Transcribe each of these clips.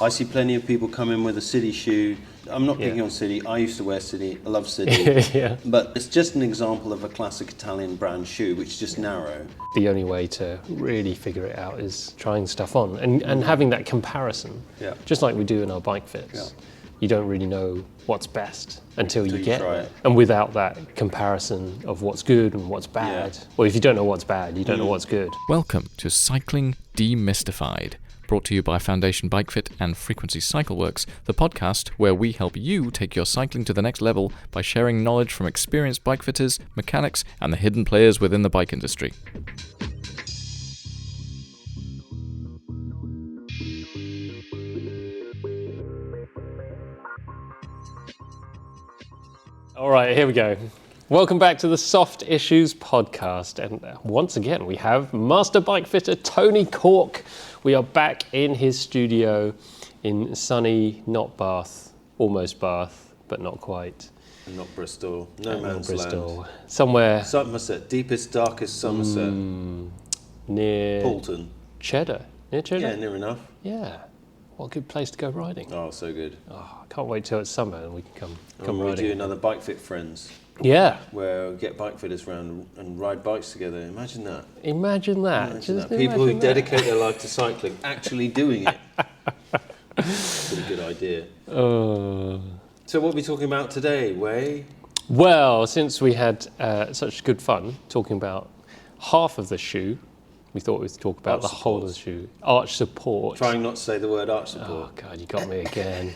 I see plenty of people come in with a City shoe. I'm not picking on City. I used to wear City. I love City. Yeah. But it's just an example of a classic Italian brand shoe, which is just narrow. The only way to really figure it out is trying stuff on and having that comparison. Yeah. Just like we do in our bike fits. Yeah. You don't really know what's best until you get try it. it. And without that comparison of what's good and what's bad, well, if you don't know what's bad, you don't know what's good. Welcome to Cycling Demystified, brought to you by Foundation Bike Fit and Frequency Cycle Works, the podcast where we help you take your cycling to the next level by sharing knowledge from experienced bike fitters, mechanics, and the hidden players within the bike industry. All right, here we go. Welcome back to the Soft Issues podcast. And once again, we have master bike fitter Tony Corke. We are back in his studio in sunny, not Bath, almost Bath, but not quite. And not Bristol. No man's land. Somewhere Somerset. Deepest, darkest Somerset. near Poulton. Cheddar. Near Cheddar? Yeah, near enough. Yeah. What a good place to go riding. Oh, so good. Oh, I can't wait till it's summer and we can come We riding. do another Bike Fit Friends, Yeah. where we get bike fitters round and ride bikes together. Imagine that. Imagine that. Imagine Just that. People who imagine that. dedicate their life to cycling actually doing it. Pretty good idea. So what are we talking about today, Way? Well, since we had such good fun talking about half of the shoe, we thought we'd talk about Arch the whole of the supports. shoe. Arch support. Trying not to say the word arch support. Oh, God, you got me again.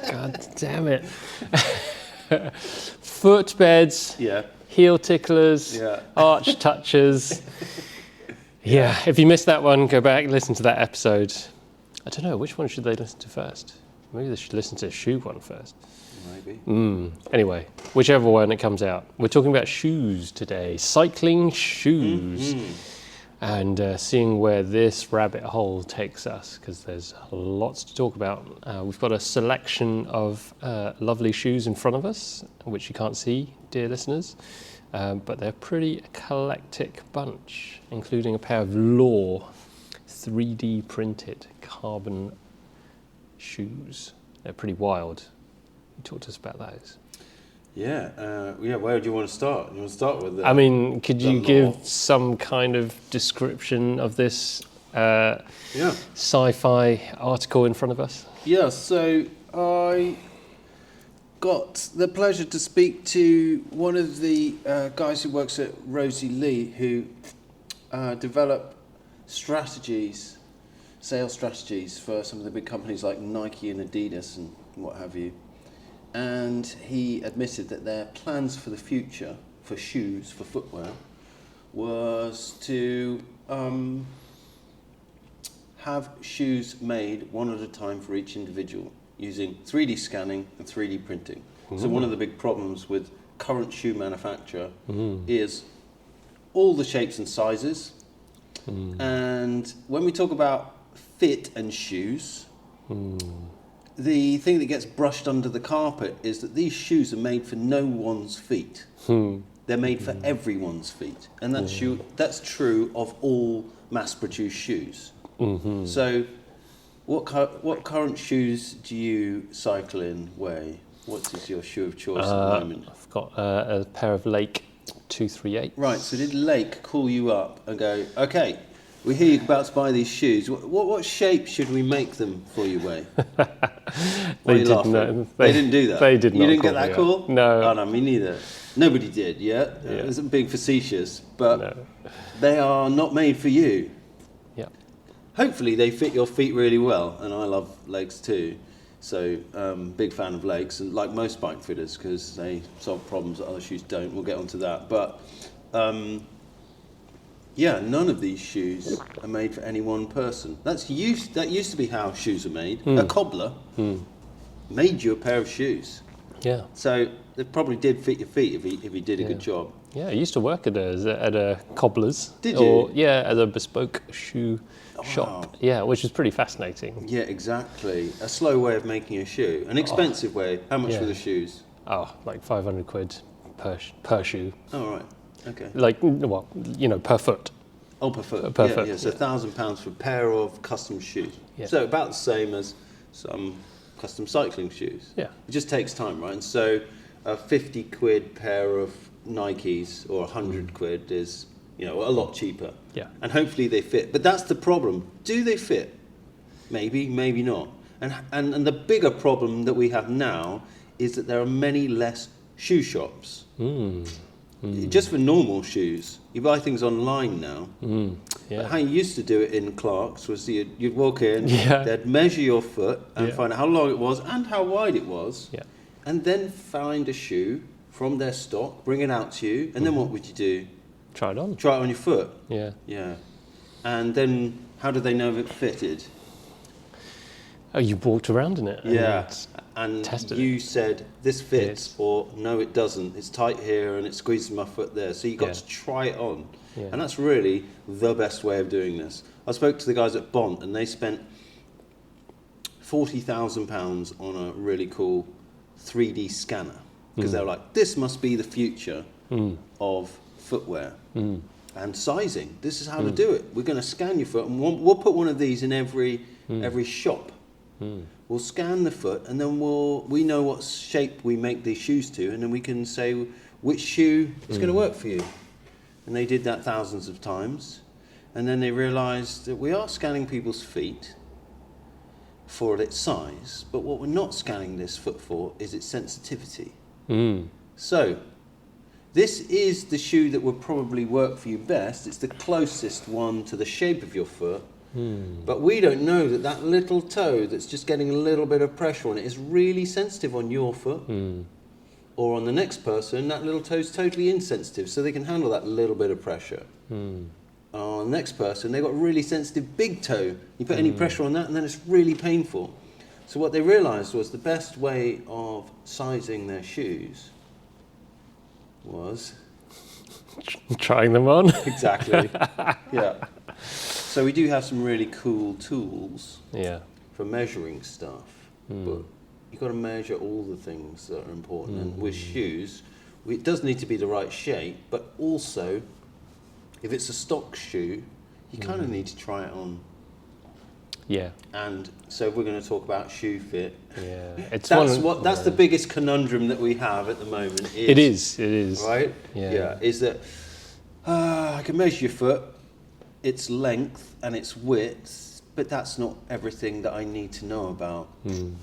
God damn it. Footbeds, Yeah. heel ticklers, Yeah. arch touchers. Yeah, if you missed that one, go back and listen to that episode. I don't know, which one should they listen to first? Maybe they should listen to the shoe one first. Maybe. Anyway, whichever one it comes out. We're talking about shoes today, cycling shoes. And seeing where this rabbit hole takes us, because there's lots to talk about. We've got a selection of lovely shoes in front of us, which you can't see, dear listeners, but they're a pretty eclectic bunch, including a pair of Law 3D printed carbon shoes. They're pretty wild. You talk to us about those. Yeah. Where do you want to start? You want to start with I mean, could you Law. give some kind of description of this sci-fi article in front of us? Yeah, so I got the pleasure to speak to one of the guys who works at Rosie Lee, who develop strategies, sales strategies for some of the big companies like Nike and Adidas and what have you. And he admitted that their plans for the future, for shoes, for footwear, was to have shoes made one at a time for each individual, using 3D scanning and 3D printing. So one of the big problems with current shoe manufacture is all the shapes and sizes. And when we talk about fit and shoes, the thing that gets brushed under the carpet is that these shoes are made for no one's feet. They're made for everyone's feet. And that's true of all mass-produced shoes. So what current shoes do you cycle in, Way? What is your shoe of choice at the moment? I've got a pair of Lake 238. Right, so did Lake call you up and go, okay, we hear you're about to buy these shoes. What shape should we make them for you, Way? They didn't. They didn't do that. They did not. You didn't get call that me call? up. No. Oh, no, me neither. Nobody did. Yeah. It wasn't being facetious, but they are not made for you. Yeah. Hopefully, they fit your feet really well, and I love Lakes too. So, big fan of Lakes, and like most bike fitters, because they solve problems that other shoes don't. We'll get onto that, but. Yeah, none of these shoes are made for any one person. That used to be how shoes are made. A cobbler made you a pair of shoes. Yeah. So they probably did fit your feet if he did a good job. Yeah, I used to work at a cobbler's. Did or, you? Yeah, at a bespoke shoe shop. Wow. Yeah, which is pretty fascinating. Yeah, exactly. A slow way of making a shoe. An expensive way. How much were the shoes? Oh, like 500 quid per shoe. Oh, right. Okay. Like, well, per foot. Oh, per foot. Per yeah, foot, yeah. So yeah. £1,000 for a pair of custom shoes. Yeah. So about the same as some custom cycling shoes. Yeah. It just takes time, right? And so a 50 quid pair of Nikes or 100 quid is, a lot cheaper. Yeah. And hopefully they fit. But that's the problem. Do they fit? Maybe, maybe not. And the bigger problem that we have now is that there are many less shoe shops. Just for normal shoes. You buy things online now. Yeah. But how you used to do it in Clark's was you'd walk in, Yeah. they'd measure your foot and Yeah. find out how long it was and how wide it was. Yeah. And then find a shoe from their stock, bring it out to you, and then what would you do? Try it on. Try it on your foot. Yeah. Yeah. And then how do they know if it fitted? Oh, you walked around in it. And tested you said, this fits, Fits. or no, it doesn't. It's tight here and it squeezes my foot there. So you got Yeah. to try it on. Yeah. And that's really the best way of doing this. I spoke to the guys at Bont and they spent £40,000 on a really cool 3D scanner. Because they were like, this must be the future of footwear. And sizing. This is how to do it. We're going to scan your foot, and we'll put one of these in every shop. We'll scan the foot, and then we know what shape we make these shoes to, and then we can say which shoe is going to work for you. And they did that thousands of times, and then they realised that we are scanning people's feet for its size, but what we're not scanning this foot for is its sensitivity. So, this is the shoe that would probably work for you best. It's the closest one to the shape of your foot. But we don't know that little toe that's just getting a little bit of pressure on it is really sensitive on your foot. Or on the next person, that little toe's totally insensitive, so they can handle that little bit of pressure. On the next person, they've got a really sensitive big toe. You put any pressure on that and then it's really painful. So what they realised was the best way of sizing their shoes was... Trying them on. Exactly. Yeah. So we do have some really cool tools Yeah. for measuring stuff, but you've got to measure all the things that are important. And with shoes, it does need to be the right shape, but also, if it's a stock shoe, you kind of need to try it on. Yeah. And so we're going to talk about shoe fit. Yeah. It's That's the biggest conundrum that we have at the moment. It is. Right? Yeah. Is that I can measure your foot, its length and its width, but that's not everything that I need to know about.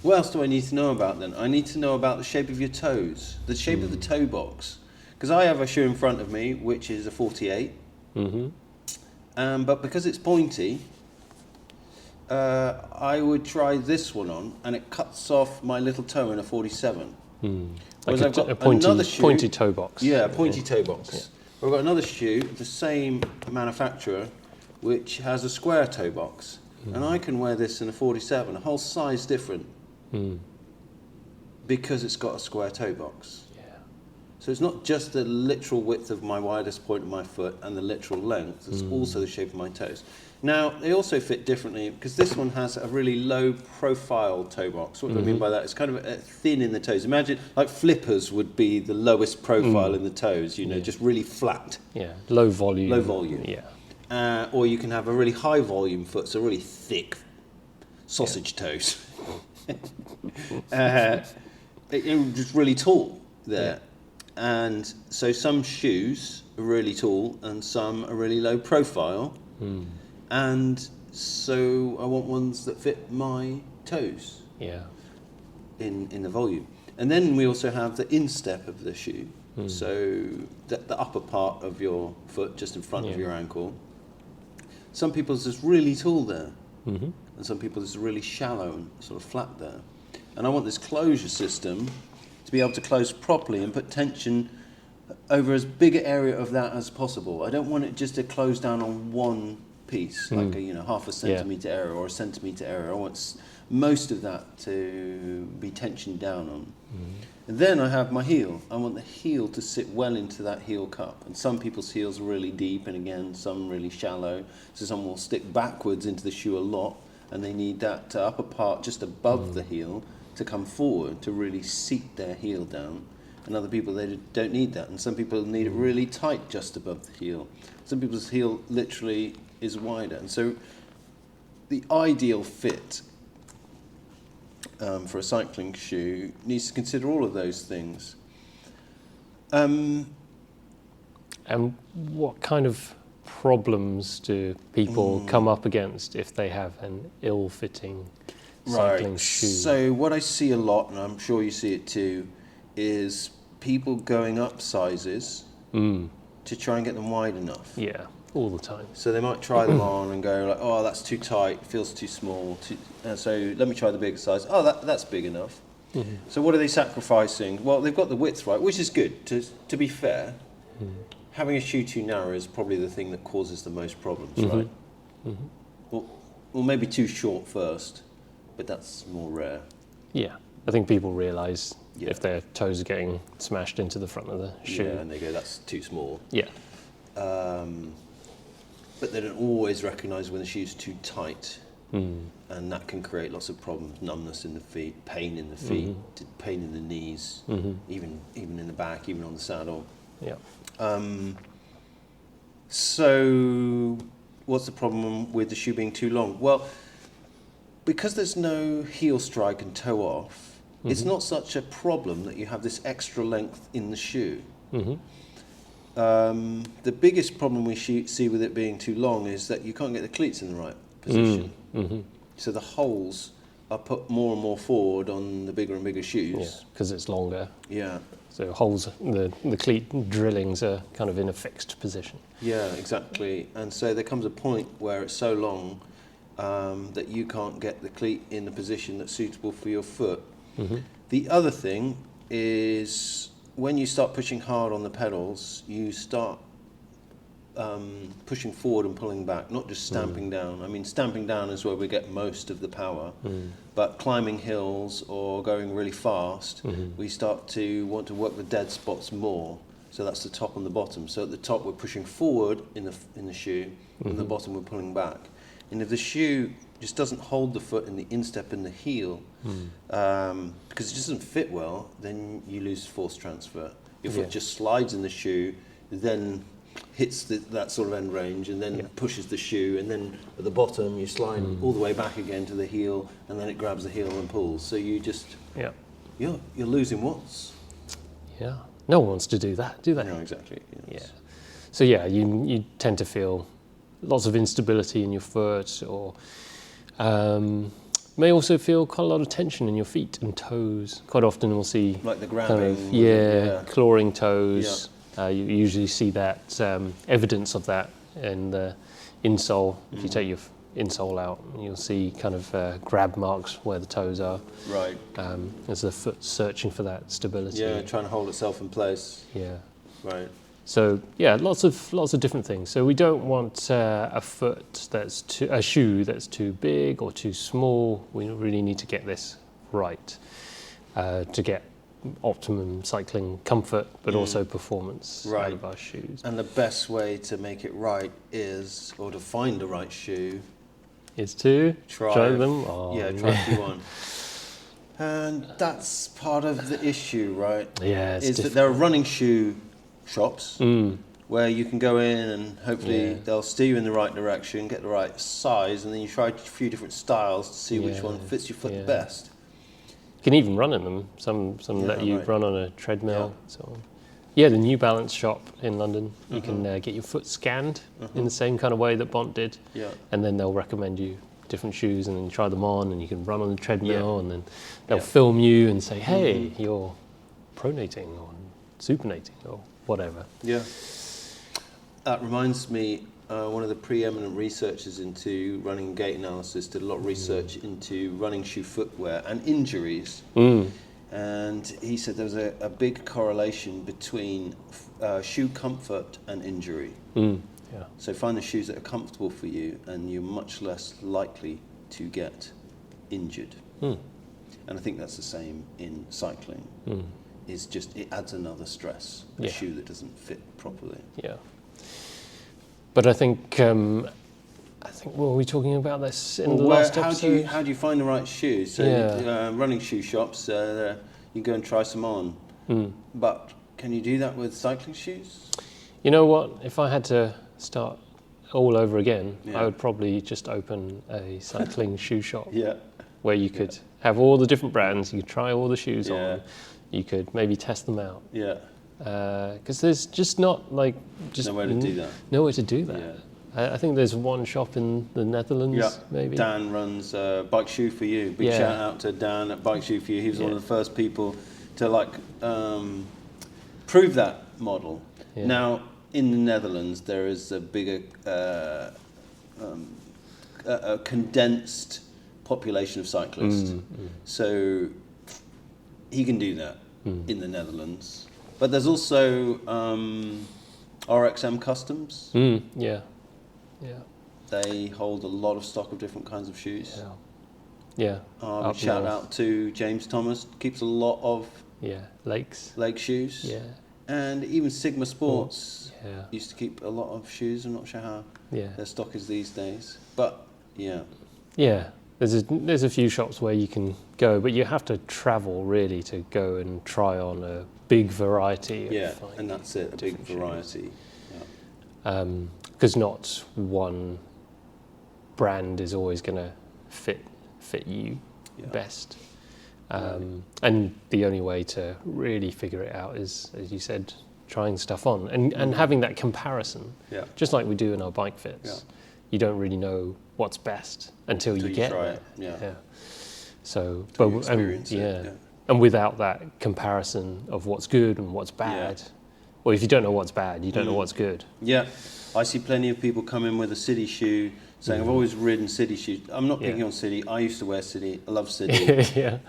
What else do I need to know about then? I need to know about the shape of your toes, the shape of the toe box. Because I have a shoe in front of me, which is a 48. But because it's pointy, I would try this one on, and it cuts off my little toe in a 47. Like Whereas I've got a pointy, another shoe, pointy toe box. Yeah, a pointy toe box. I've got another shoe, the same manufacturer, which has a square toe box. And I can wear this in a 47, a whole size different, because it's got a square toe box. Yeah. So it's not just the literal width of my widest point of my foot and the literal length, it's also the shape of my toes. Now, they also fit differently, because this one has a really low profile toe box. What do I mean by that? It's kind of thin in the toes. Imagine, like flippers would be the lowest profile in the toes, just really flat. Yeah. Low volume. Low volume. Yeah. Or you can have a really high volume foot, so really thick sausage toes. Just really tall there. And so some shoes are really tall and some are really low profile. And so I want ones that fit my toes in the volume. And then we also have the instep of the shoe. So the upper part of your foot, just in front of your ankle. Some people's is really tall there. And some people's is really shallow and sort of flat there. And I want this closure system to be able to close properly and put tension over as big an area of that as possible. I don't want it just to close down on one piece, like a half a centimetre area or a centimetre area. I want most of that to be tensioned down on. And then I have my heel. I want the heel to sit well into that heel cup. And some people's heels are really deep, and again, some really shallow. So some will stick backwards into the shoe a lot, and they need that upper part just above the heel to come forward to really seat their heel down. and other people they don't need that, and some people need it really tight just above the heel. Some people's heel literally is wider, and so the ideal fit for a cycling shoe needs to consider all of those things. And what kind of problems do people come up against if they have an ill-fitting cycling shoe? So what I see a lot, and I'm sure you see it too, is people going up sizes to try and get them wide enough. Yeah, all the time. So they might try them on and go like, oh, that's too tight, feels too small. So let me try the bigger size. Oh, that's big enough. So what are they sacrificing? Well, they've got the width right, which is good. To be fair, having a shoe too narrow is probably the thing that causes the most problems, right? Or maybe too short first, but that's more rare. Yeah, I think people realise Yeah. if their toes are getting smashed into the front of the shoe. Yeah, and they go, that's too small. Yeah. But they don't always recognise when the shoe's too tight. And that can create lots of problems, numbness in the feet, pain in the feet, pain in the knees, even in the back, even on the saddle. Yeah. So what's the problem with the shoe being too long? Well, because there's no heel strike and toe off, it's not such a problem that you have this extra length in the shoe. The biggest problem we see with it being too long is that you can't get the cleats in the right position. So the holes are put more and more forward on the bigger and bigger shoes. Yeah, because it's longer. Yeah. So holes, the cleat drillings are kind of in a fixed position. Yeah, exactly. And so there comes a point where it's so long that you can't get the cleat in the position that's suitable for your foot. The other thing is when you start pushing hard on the pedals, you start pushing forward and pulling back, not just stamping down. I mean, stamping down is where we get most of the power, but climbing hills or going really fast, we start to want to work the dead spots more. So that's the top and the bottom. So at the top we're pushing forward in the shoe, and the bottom we're pulling back. And if the shoe just doesn't hold the foot in the instep and the heel, because it just doesn't fit well, then you lose force transfer. Your foot just slides in the shoe, then hits that sort of end range, and then pushes the shoe, and then at the bottom you slide all the way back again to the heel, and then it grabs the heel and pulls. So you just you're losing watts. Yeah. No one wants to do that, do they? No, exactly. Yeah. So yeah, you tend to feel lots of instability in your foot, or may also feel quite a lot of tension in your feet and toes. Quite often we'll see Like the kind grabbing. of, clawing toes. You usually see that evidence of that in the insole. If you take your insole out, you'll see kind of grab marks where the toes are. Right. As the foot searching for that stability. Yeah, trying to hold itself in place. Yeah. Right. So yeah, lots of different things. So we don't want a shoe that's too big or too small. We really need to get this right to get optimum cycling comfort, but also performance out of our shoes. And the best way to make it right is, or to find the right shoe, is to try them. Try a few on. And that's part of the issue, right? Yeah, is that there are running shoe shops where you can go in and hopefully they'll steer you in the right direction, get the right size, and then you try a few different styles to see which one fits your foot the best. You can even run in them. Some let you run on a treadmill. So the New Balance shop in London, you can get your foot scanned in the same kind of way that Bont did, and then they'll recommend you different shoes, and then you try them on, and you can run on the treadmill, and then they'll film you and say, hey, you're pronating or supinating or whatever. Yeah. That reminds me, one of the preeminent researchers into running gait analysis did a lot of research into running shoe footwear and injuries. And he said there was a big correlation between shoe comfort and injury. So find the shoes that are comfortable for you, and you're much less likely to get injured. And I think that's the same in cycling. Is just it adds another stress, a shoe that doesn't fit properly. Yeah. But I think were we talking about this in the last episode? How do you find the right shoes? So running shoe shops, you go and try some on. But can you do that with cycling shoes? You know what? If I had to start all over again, Yeah. I would probably just open a cycling shoe shop Yeah. where you could have all the different brands, you could try all the shoes Yeah. on, you could maybe test them out. Yeah. Because there's just not like just Nowhere to do that. nowhere to do that. Yeah. I think there's one shop in the Netherlands, Yeah, maybe. Dan runs Bike Shoe for You. Big Yeah. shout out to Dan at Bike Shoe for You. He was one of the first people to prove that model. Yeah. Now in the Netherlands there is a bigger a condensed population of cyclists, so he can do that in the Netherlands. But there's also RXM Customs. Yeah, yeah, They hold a lot of stock of different kinds of shoes. yeah. Up Shout north. out to James Thomas, keeps a lot of Yeah, lakes. leg shoes. Yeah, And even Sigma Sports yeah, used to keep a lot of shoes. I'm not sure how yeah. their stock is these days. But yeah, Yeah, there's a few shops where you can go, but you have to travel really to go and try on a big variety. yeah, Of, like, and that's it, a big different shoes. variety. Yeah. Because not one brand is always going to fit you Yeah. best. And the only way to really figure it out is, as you said, trying stuff on and having that comparison, Yeah. just like we do in our bike fits. Yeah. You don't really know what's best until you get try it. it. Yeah. Yeah. So, Until you experience it, yeah. and without that comparison of what's good and what's bad, or if you don't know what's bad, you don't know what's good. Yeah, I see plenty of people come in with a city shoe saying, I've always ridden city shoes. I'm not picking on city. I used to wear city. I love city. Yeah.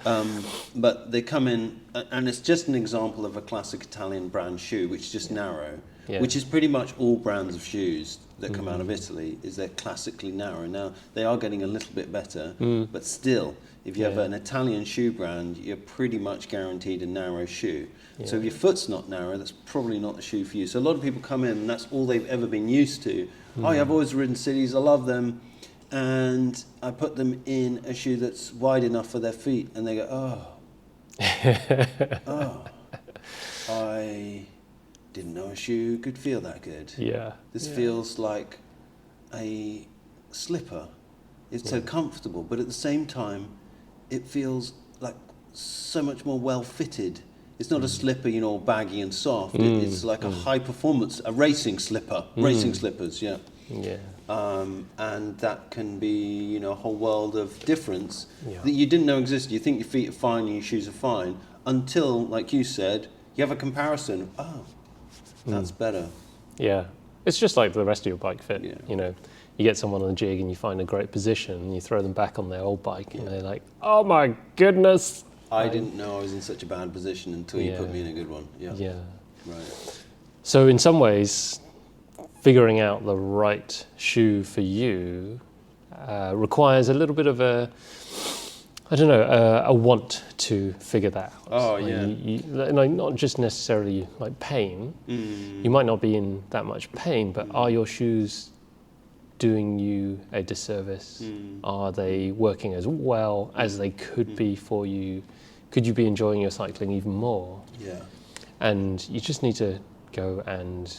But they come in, and it's just an example of a classic Italian brand shoe, which is just narrow, Yeah. which is pretty much all brands of shoes that come out of Italy, is they're classically narrow. Now, they are getting a little bit better, but still, if you have Yeah. an Italian shoe brand, you're pretty much guaranteed a narrow shoe. So Yeah. if your foot's not narrow, that's probably not the shoe for you. So a lot of people come in, and that's all they've ever been used to. Oh, yeah, I've always ridden cities, I love them, and I put them in a shoe that's wide enough for their feet, and they go, I didn't know a shoe could feel that good. Yeah. This feels like a slipper. It's so comfortable, but at the same time, it feels like so much more well fitted. It's not a slipper, you know, all baggy and soft. It's like a high performance, a racing slipper, racing slippers, yeah. Yeah. And that can be, you know, a whole world of difference Yeah. that you didn't know existed. You think your feet are fine and your shoes are fine until, like you said, you have a comparison. Oh, that's better. Yeah. It's just like the rest of your bike fit. Yeah. You know, you get someone on a jig and you find a great position and you throw them back on their old bike and they're like, oh my goodness. I didn't know I was in such a bad position until you put Yeah. me in a good one. Yeah. Yeah. Right. So in some ways, figuring out the right shoe for you requires a little bit of a want to figure that out. Oh, Like, yeah. like not just necessarily like pain. You might not be in that much pain, but are your shoes doing you a disservice? Are they working as well as they could be for you? Could you be enjoying your cycling even more? Yeah. And you just need to go and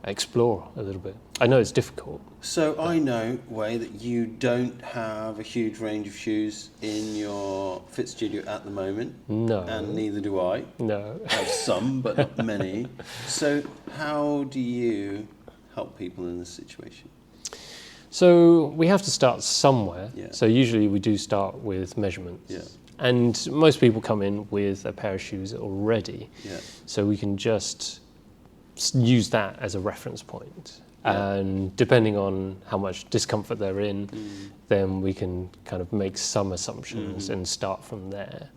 explore a little bit. I know it's difficult. So I know, Way, that you don't have a huge range of shoes in your fit studio at the moment. No. And neither do I. No. I have some, but not many. So how do you help people in this situation? So we have to start somewhere. Yeah. So usually we do start with measurements. Yeah. And most people come in with a pair of shoes already. Yeah. So we can just use that as a reference point. Yeah. And depending on how much discomfort they're in, then we can kind of make some assumptions and start from there.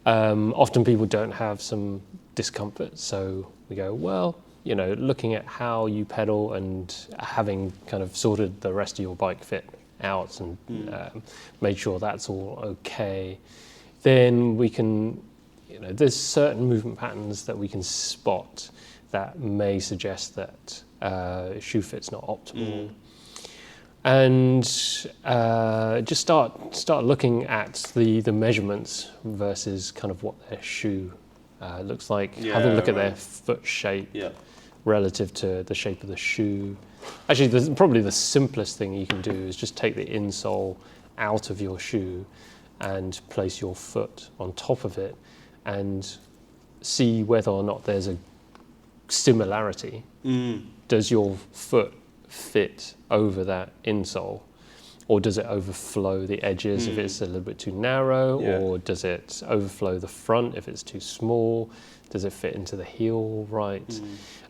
Often people don't have some discomfort, so we go, well, you know, looking at how you pedal and having kind of sorted the rest of your bike fit out and made sure that's all okay, then we can, you know, there's certain movement patterns that we can spot that may suggest that shoe fit's not optimal. And just start looking at the measurements versus kind of what their shoe looks like. Yeah, Have a look at their right. foot shape Yeah. relative to the shape of the shoe. Actually, probably the simplest thing you can do is just take the insole out of your shoe and place your foot on top of it and see whether or not there's a similarity. Does your foot fit over that insole, or does it overflow the edges if it's a little bit too narrow, Yeah. or does it overflow the front if it's too small? Does it fit into the heel right?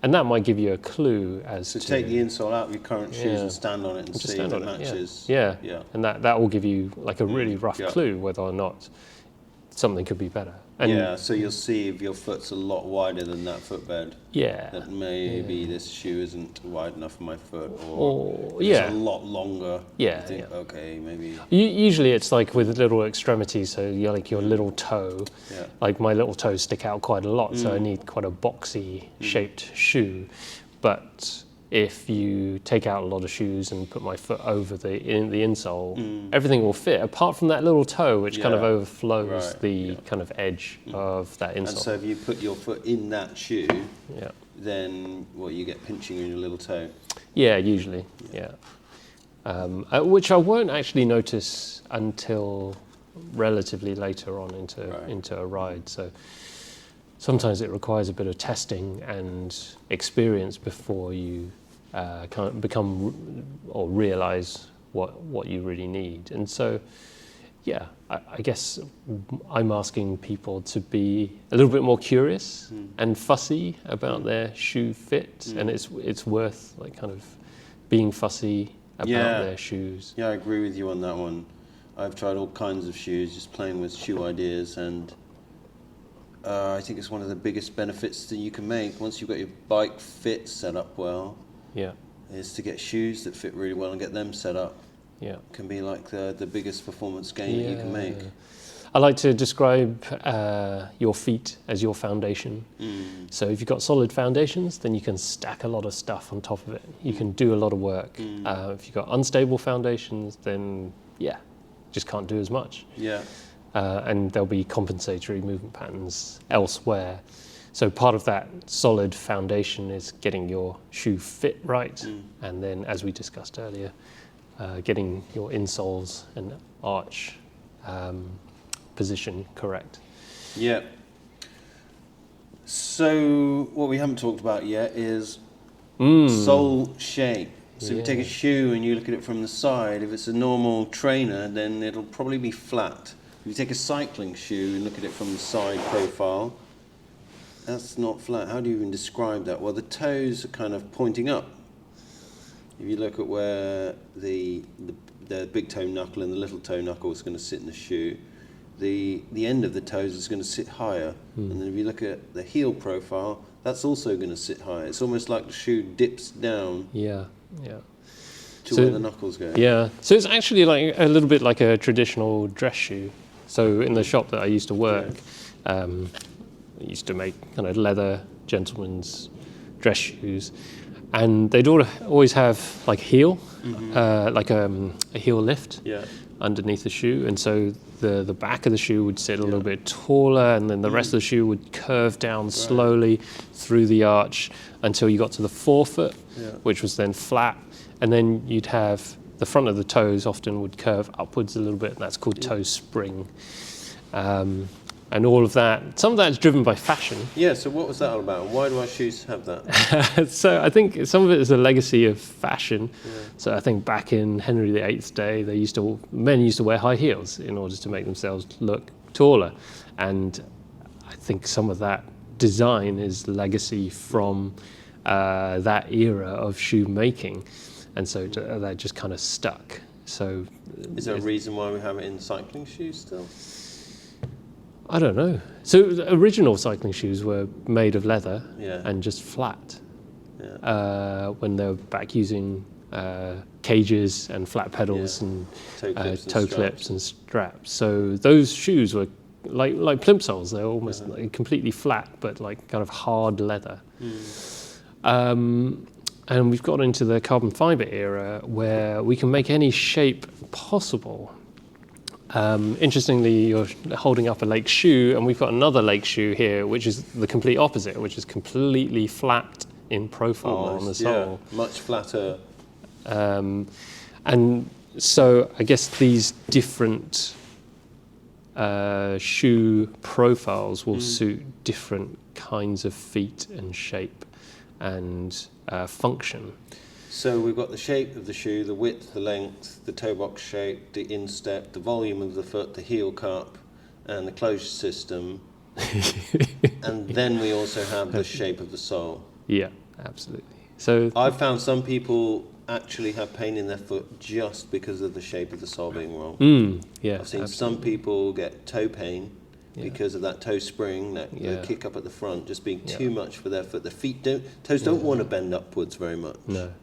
And that might give you a clue as So to take the insole out of your current shoes Yeah. and stand on it and just see stand if it on it, yeah. matches. Yeah. Yeah. And that will give you like a really rough Yeah. clue whether or not something could be better. And Yeah, so you'll see if your foot's a lot wider than that footbed, yeah. that maybe this shoe isn't wide enough for my foot, or Or it's yeah. a lot longer. Yeah, You think, yeah. okay, maybe. Usually it's like with little extremities, so you're like your little toe. Yeah. Like my little toes stick out quite a lot, so I need quite a boxy shaped shoe. But if you take out a lot of shoes and put my foot over the insole, everything will fit, apart from that little toe, which kind of Yeah. overflows Right, the yeah. kind of edge of that And insole. so if you put your foot in that shoe, Yeah. then what, you get pinching in your little toe. Yeah, usually, yeah. Which I won't actually notice until relatively later on into a ride. So sometimes it requires a bit of testing and experience before you kind of become or realize what you really need. And so, yeah, I guess I'm asking people to be a little bit more curious and fussy about their shoe fit, and it's worth like kind of being fussy about their shoes. Yeah, I agree with you on that one. I've tried all kinds of shoes, just playing with shoe ideas, and I think it's one of the biggest benefits that you can make once you've got your bike fit set up well, Yeah, is to get shoes that fit really well and get them set up. yeah. Can be like the biggest performance gain that you can make. I like to describe your feet as your foundation. So if you've got solid foundations, then you can stack a lot of stuff on top of it. You can do a lot of work. If you've got unstable foundations, then just can't do as much. Yeah. And there'll be compensatory movement patterns elsewhere. So part of that solid foundation is getting your shoe fit right, and then, as we discussed earlier, getting your insoles and arch position correct. Yeah. So what we haven't talked about yet is sole shape. So if you take a shoe and you look at it from the side, if it's a normal trainer, then it'll probably be flat. If you take a cycling shoe and look at it from the side profile, that's not flat. How do you even describe that? Well, the toes are kind of pointing up. If you look at where the big toe knuckle and the little toe knuckle is going to sit in the shoe, the end of the toes is going to sit higher. And then if you look at the heel profile, that's also going to sit higher. It's almost like the shoe dips down Yeah. to So- where the knuckles go. Yeah, so it's actually like a little bit like a traditional dress shoe. So in the shop that I used to work, I used to make kind of leather gentlemen's dress shoes, and they'd always have like heel, like a heel lift underneath the shoe, and so the back of the shoe would sit a little bit taller, and then the rest of the shoe would curve down slowly through the arch until you got to the forefoot, which was then flat, and then you'd have the front of the toes often would curve upwards a little bit, and that's called toe spring. And all of that, some of that is driven by fashion. Yeah, so what was that all about? Why do our shoes have that? So I think some of it is a legacy of fashion. So I think back in Henry VIII's day, men used to wear high heels in order to make themselves look taller. And I think some of that design is legacy from that era of shoe making. And so that just kind of stuck. So Is there a reason why we have it in cycling shoes still? I don't know. So the original cycling shoes were made of leather and just flat. When they were back using cages and flat pedals and toe clips and straps. So those shoes were like plimsolls. They're almost like completely flat, but like kind of hard leather. And we've got into the carbon fiber era where we can make any shape possible. Interestingly, you're holding up a Lake shoe, and we've got another Lake shoe here, which is the complete opposite, which is completely flat in profile on the sole. Yeah, much flatter. And so I guess these different shoe profiles will suit different kinds of feet and shape and function. So we've got the shape of the shoe, the width, the length, the toe box shape, the instep, the volume of the foot, the heel cup, and the closure system. And then we also have the shape of the sole. Yeah, absolutely. So I've found some people actually have pain in their foot just because of the shape of the sole being wrong. yeah, I've seen absolutely. some people get toe pain because of that toe spring, that Yeah. kick up at the front, just being Yeah. too much for their foot. The toes don't want to bend upwards very much. No.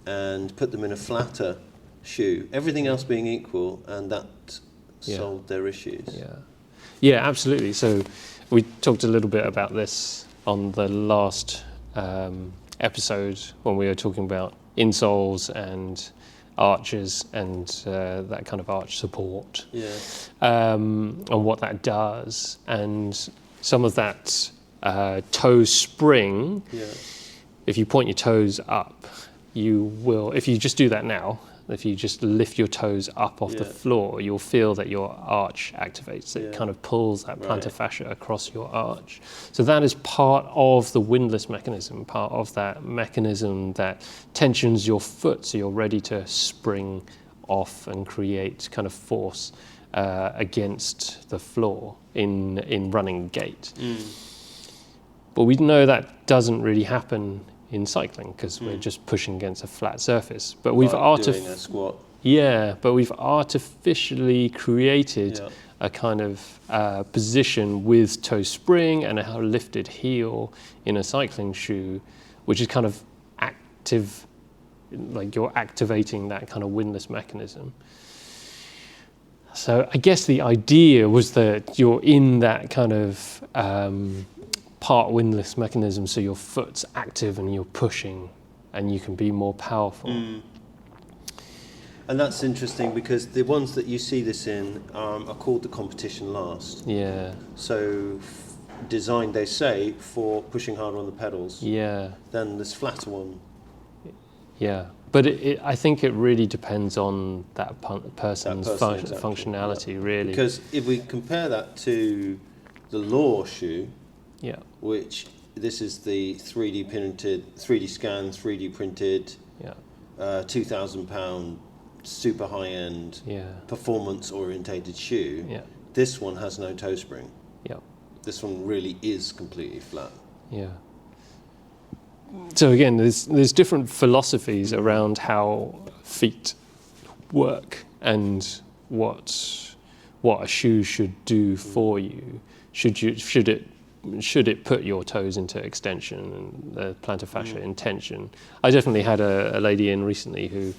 And put them in a flatter shoe, everything else being equal, and that solved their issues. Yeah, absolutely. So we talked a little bit about this on the last episode when we were talking about insoles and arches and that kind of arch support, and what that does. And some of that toe spring, if you point your toes up, you will, if you just do that now, if you just lift your toes up off the floor, you'll feel that your arch activates. It kind of pulls that plantar fascia across your arch. So that is part of the windlass mechanism, part of that mechanism that tensions your foot so you're ready to spring off and create kind of force against the floor in running gait. But we know that doesn't really happen in cycling because we're just pushing against a flat surface. But we've doing a squat. but we've artificially created a kind of position with toe spring and a lifted heel in a cycling shoe, which is kind of active, like you're activating that kind of windlass mechanism. So I guess the idea was that you're in that kind of part windlass mechanism, so your foot's active and you're pushing and you can be more powerful. And that's interesting because the ones that you see this in are called the competition last. Yeah. So designed, they say, for pushing harder on the pedals. Yeah. Than this flatter one. Yeah. But I think it really depends on that person's exactly. functionality, really. Because if we compare that to the Law shoe, which this is the 3D printed, 3D scanned, 3D printed, £2,000 super high end, performance orientated shoe. This one has no toe spring. This one really is completely flat. So again, there's different philosophies around how feet work and what a shoe should do for you. Should it put your toes into extension and the plantar fascia in tension? I definitely had a lady in recently who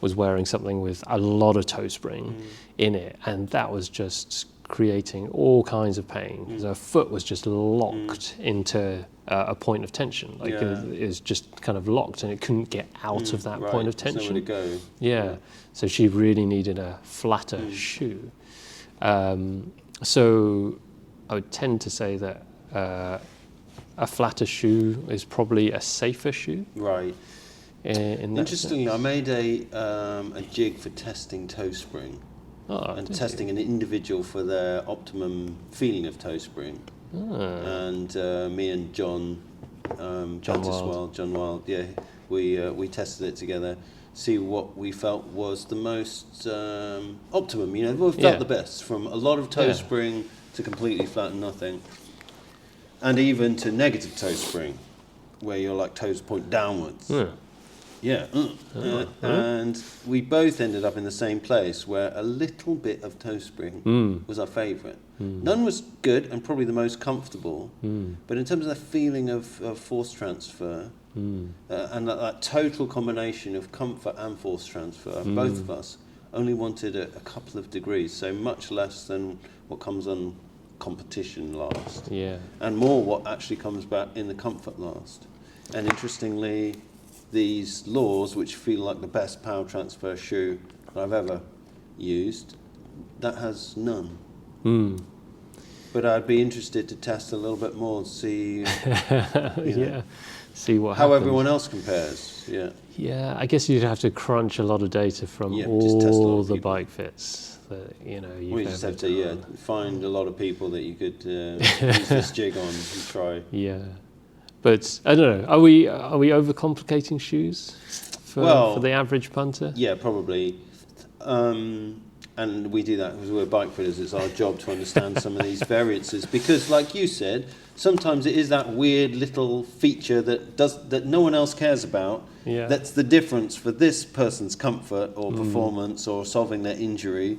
was wearing something with a lot of toe spring in it, and that was just creating all kinds of pain because her foot was just locked into a point of tension. Like it was just kind of locked and it couldn't get out of that point of tension. There's nowhere to go. So she really needed a flatter shoe. So I would tend to say that a flatter shoe is probably a safer shoe. Right. Interestingly, I made a jig for testing toe spring and testing an individual for their optimum feeling of toe spring. And me and John Wild, we tested it together, see what we felt was the most optimum. You know, we felt the best, from a lot of toe spring to completely flat and nothing, and even to negative toe spring, where your like toes point downwards. And we both ended up in the same place where a little bit of toe spring was our favourite. None was good and probably the most comfortable, but in terms of the feeling of force transfer and that total combination of comfort and force transfer, both of us only wanted a couple of degrees, so much less than what comes on competition last, and more what actually comes back in the comfort last. And interestingly, these Laws, which feel like the best power transfer shoe that I've ever used, that has none. Mm. But I'd be interested to test a little bit more, see Yeah. See what how happens. everyone else compares. Yeah. Yeah, I guess you'd have to crunch a lot of data from Yeah, just test a lot all of the people. bike fits that you've We just ever have to done. find a lot of people that you could use this jig on and try. Yeah, but I don't know. Are we overcomplicating shoes for the average punter? Yeah, probably. And we do that because we're bike fitters. It's our job to understand some of these variances because, like you said, sometimes it is that weird little feature that no one else cares about. Yeah. That's the difference for this person's comfort or performance or solving their injury.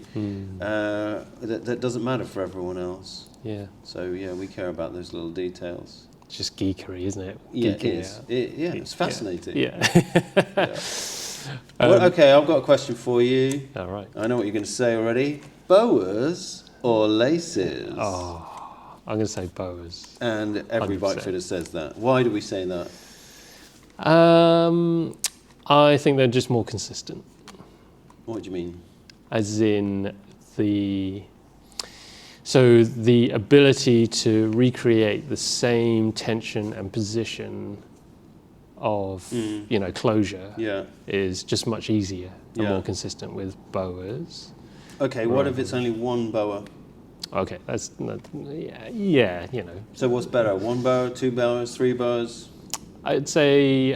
That doesn't matter for everyone else. Yeah. So yeah, we care about those little details. It's just geekery, isn't it? Yeah, Geeking it is. It's fascinating. Yeah. Yeah. Okay, I've got a question for you. All right. I know what you're going to say already. Boas or laces? Oh, I'm going to say boas. And every 100%. bike fitter says that. Why do we say that? I think they're just more consistent. What do you mean? As in the ability to recreate the same tension and position of closure Yeah. is just much easier and Yeah. more consistent with boas. Okay, what if it's only one boa? Okay, that's not, yeah. So what's better? One boa, two boas, three boas? I'd say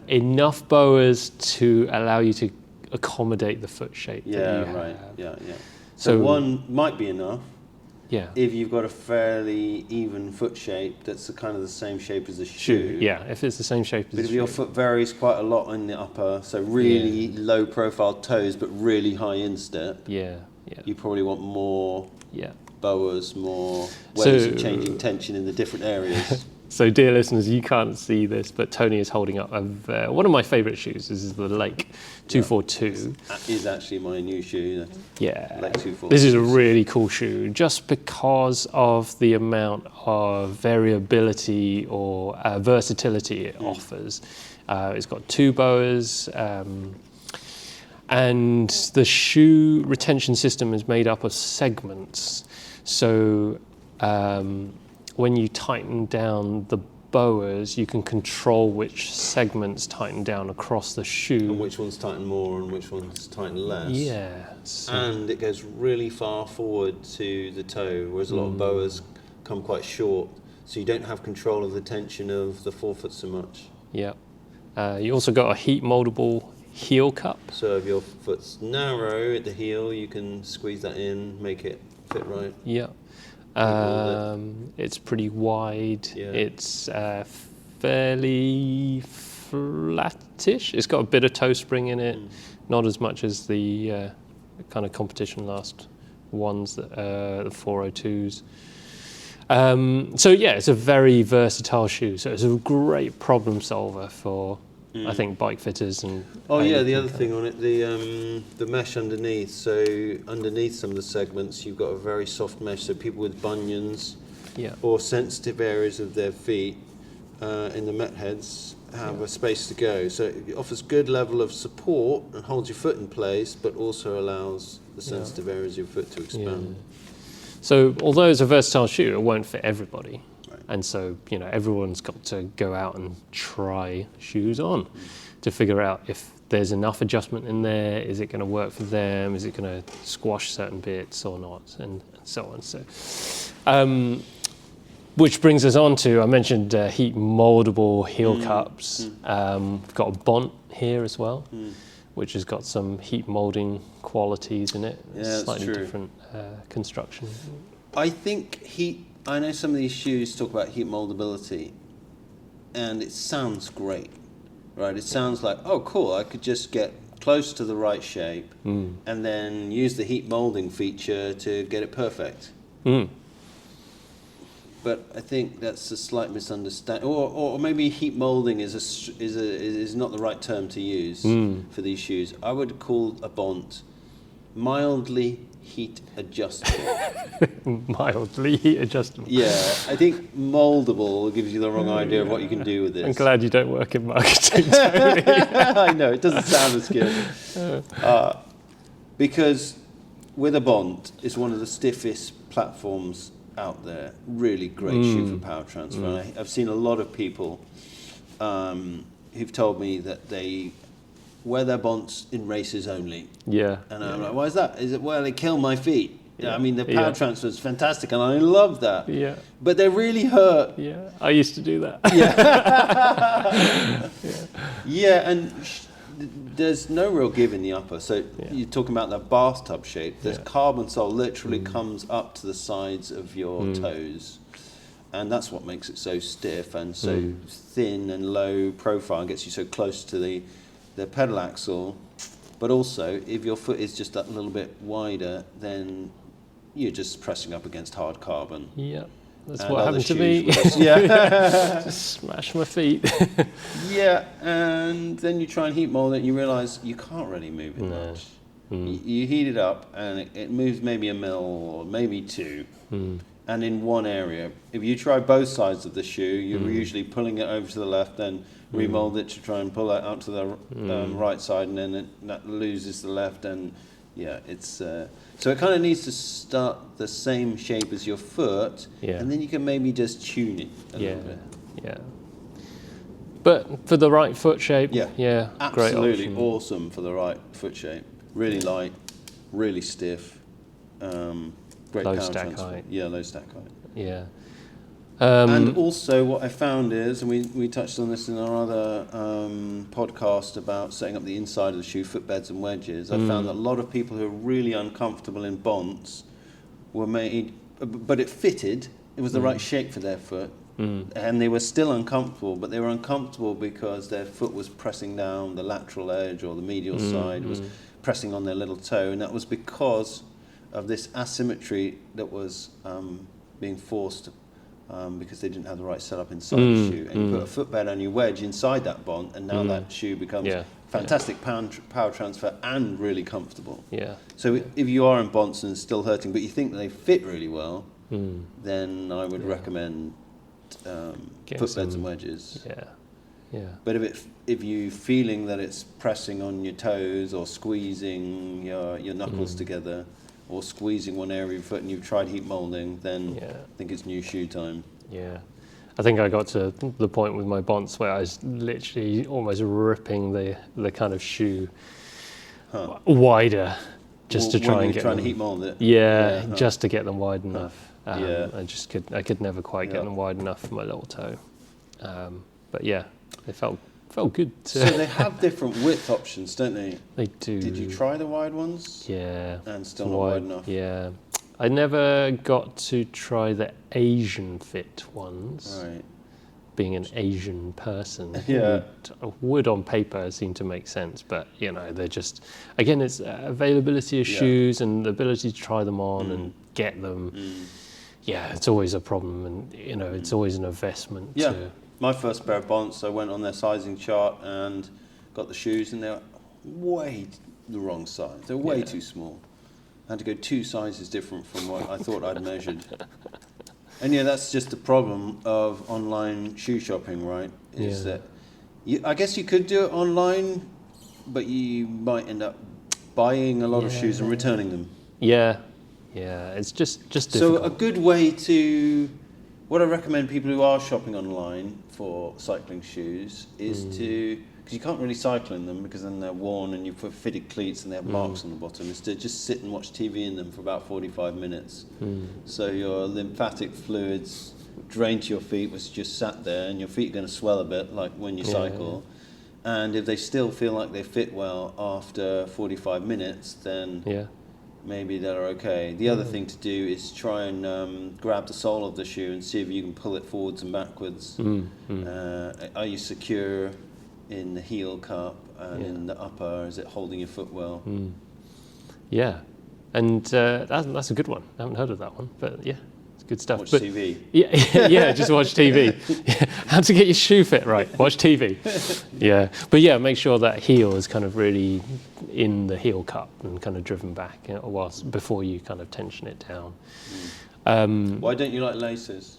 enough boas to allow you to accommodate the foot shape that Yeah, you right. have. Yeah. So one might be enough Yeah. if you've got a fairly even foot shape that's kind of the same shape as the shoe. Yeah, if it's the same shape as But the if your shoe. foot varies quite a lot in the upper, so really low profile toes but really high instep, Yeah. you probably want more Yeah. boas, more ways of So- changing tension in the different areas. So, dear listeners, you can't see this, but Tony is holding up one of my favourite shoes. This is the Lake 242. That is actually my new shoe. Yeah. Lake 242. This is a really cool shoe just because of the amount of variability or versatility it offers. It's got two boas, and the shoe retention system is made up of segments. So when you tighten down the boas, you can control which segments tighten down across the shoe. And which ones tighten more and which ones tighten less. Yeah. So, And it goes really far forward to the toe, whereas a lot of boas come quite short. So you don't have control of the tension of the forefoot so much. yeah. You also got a heat moldable heel cup. So if your foot's narrow at the heel, you can squeeze that in, make it fit right. Yeah. It's pretty wide. Yeah. It's fairly flattish. It's got a bit of toe spring in it, not as much as the kind of competition last ones, the 402s. So yeah, it's a very versatile shoe. So it's a great problem solver for, I think, bike fitters and. Oh yeah, the other thing on it, the mesh underneath. So underneath some of the segments, you've got a very soft mesh. So people with bunions Yeah. or sensitive areas of their feet in the met heads have a space to go. So it offers good level of support and holds your foot in place, but also allows the sensitive areas of your foot to expand. So although it's a versatile shoe, it won't fit everybody. Right. And so, everyone's got to go out and try shoes on to figure out if there's enough adjustment in there, is it going to work for them, is it going to squash certain bits or not, and so on. So, which brings us on to, I mentioned heat moldable heel cups. We've got a Bont here as well, which has got some heat molding qualities in it. Yeah, that's Slightly true. different construction. I think I know some of these shoes talk about heat moldability, and it sounds great, right? It sounds like, oh, cool, I could just get close to the right shape and then use the heat molding feature to get it perfect. But I think that's a slight misunderstanding, or maybe heat molding is not the right term to use for these shoes. I would call a Bont mildly heat adjustable. Mildly heat adjustable. Yeah, I think moldable gives you the wrong idea of what you can do with this. I'm glad you don't work in marketing, Tony. I know, it doesn't sound as good. Because with a Bont, it's one of the stiffest platforms out there. Really great shoe for power transfer. And I've seen a lot of people who've told me that they wear their Bonts in races only. Yeah. And I'm like, why is that? Is it, well, they kill my feet. Yeah. I mean, the power transfer is fantastic, and I love that. Yeah. But they really hurt. Yeah. I used to do that. Yeah, and there's no real give in the upper. So you're talking about that bathtub shape. This carbon sole literally comes up to the sides of your toes. And that's what makes it so stiff and so thin and low profile and gets you so close to the pedal axle. But also, if your foot is just that little bit wider, then you're just pressing up against hard carbon. Yeah. That's And what other happened to shoes me. Yeah. Just smash my feet. Yeah, and then you try and heat mold it and you realise you can't really move it much. You heat it up and it moves maybe a mil or maybe 2. And in one area. If you try both sides of the shoe, you're usually pulling it over to the left, then remold it to try and pull it out to the right side, and then that loses the left. And yeah, it's so it kind of needs to start the same shape as your foot, and then you can maybe just tune it a little bit. Yeah. But for the right foot shape, great absolutely option. awesome for the right foot shape. Really light, really stiff. Great Low power stack transfer. height. Yeah, low stack height. Yeah. And also what I found is, and we touched on this in our other podcast about setting up the inside of the shoe, footbeds and wedges, I found that a lot of people who are really uncomfortable in Bonts were made, but it fitted, it was the right shape for their foot, and they were still uncomfortable, but they were uncomfortable because their foot was pressing down the lateral edge or the medial side, was pressing on their little toe, and that was because of this asymmetry that was being forced because they didn't have the right setup inside the shoe. And you put a footbed on your wedge inside that Bont, and now that shoe becomes fantastic power transfer and really comfortable. Yeah. So if you are in Bonts and it's still hurting, but you think that they fit really well, then I would recommend footbeds and wedges. Yeah. But if you're feeling that it's pressing on your toes or squeezing your knuckles together, or squeezing one area of your foot and you've tried heat molding, then I think it's new shoe time. Yeah. I think I got to the point with my Bonts where I was literally almost ripping the kind of shoe wider just to try and get trying them. to heat mold it. Yeah, just to get them wide enough. Yeah. I could never quite get them wide enough for my little toe. But yeah, they felt good. So they have different width options, don't they? They do. Did you try the wide ones? Yeah. And still not wide enough? Yeah. I never got to try the Asian fit ones. Right. Being an Asian person, Yeah. would on paper seem to make sense, but they're just, again, it's availability of shoes and the ability to try them on and get them. Yeah, it's always a problem, and it's always an investment. Yeah. My first pair of Bonts, I went on their sizing chart and got the shoes, and they're way the wrong size. They're way too small. I had to go 2 sizes different from what I thought I'd measured. And that's just the problem of online shoe shopping, right? Is that I guess you could do it online, but you might end up buying a lot of shoes and returning them. Yeah, it's just difficult. So a good way to, what I recommend people who are shopping online for cycling shoes is to, because you can't really cycle in them because then they're worn and you put fitted cleats and they have marks on the bottom, is to just sit and watch TV in them for about 45 minutes. So your lymphatic fluids drain to your feet, which just sat there, and your feet are going to swell a bit like when you cycle. And if they still feel like they fit well after 45 minutes, then maybe they're okay. The other thing to do is try and grab the sole of the shoe and see if you can pull it forwards and backwards. Are you secure in the heel cup and in the upper? Is it holding your foot well? Yeah, and that's a good one. I haven't heard of that one, but yeah, it's good stuff. Watch TV. Yeah, just watch TV. How to get your shoe fit right? Watch TV. But make sure that heel is kind of really in the heel cup and kind of driven back before you kind of tension it down. Why don't you like laces?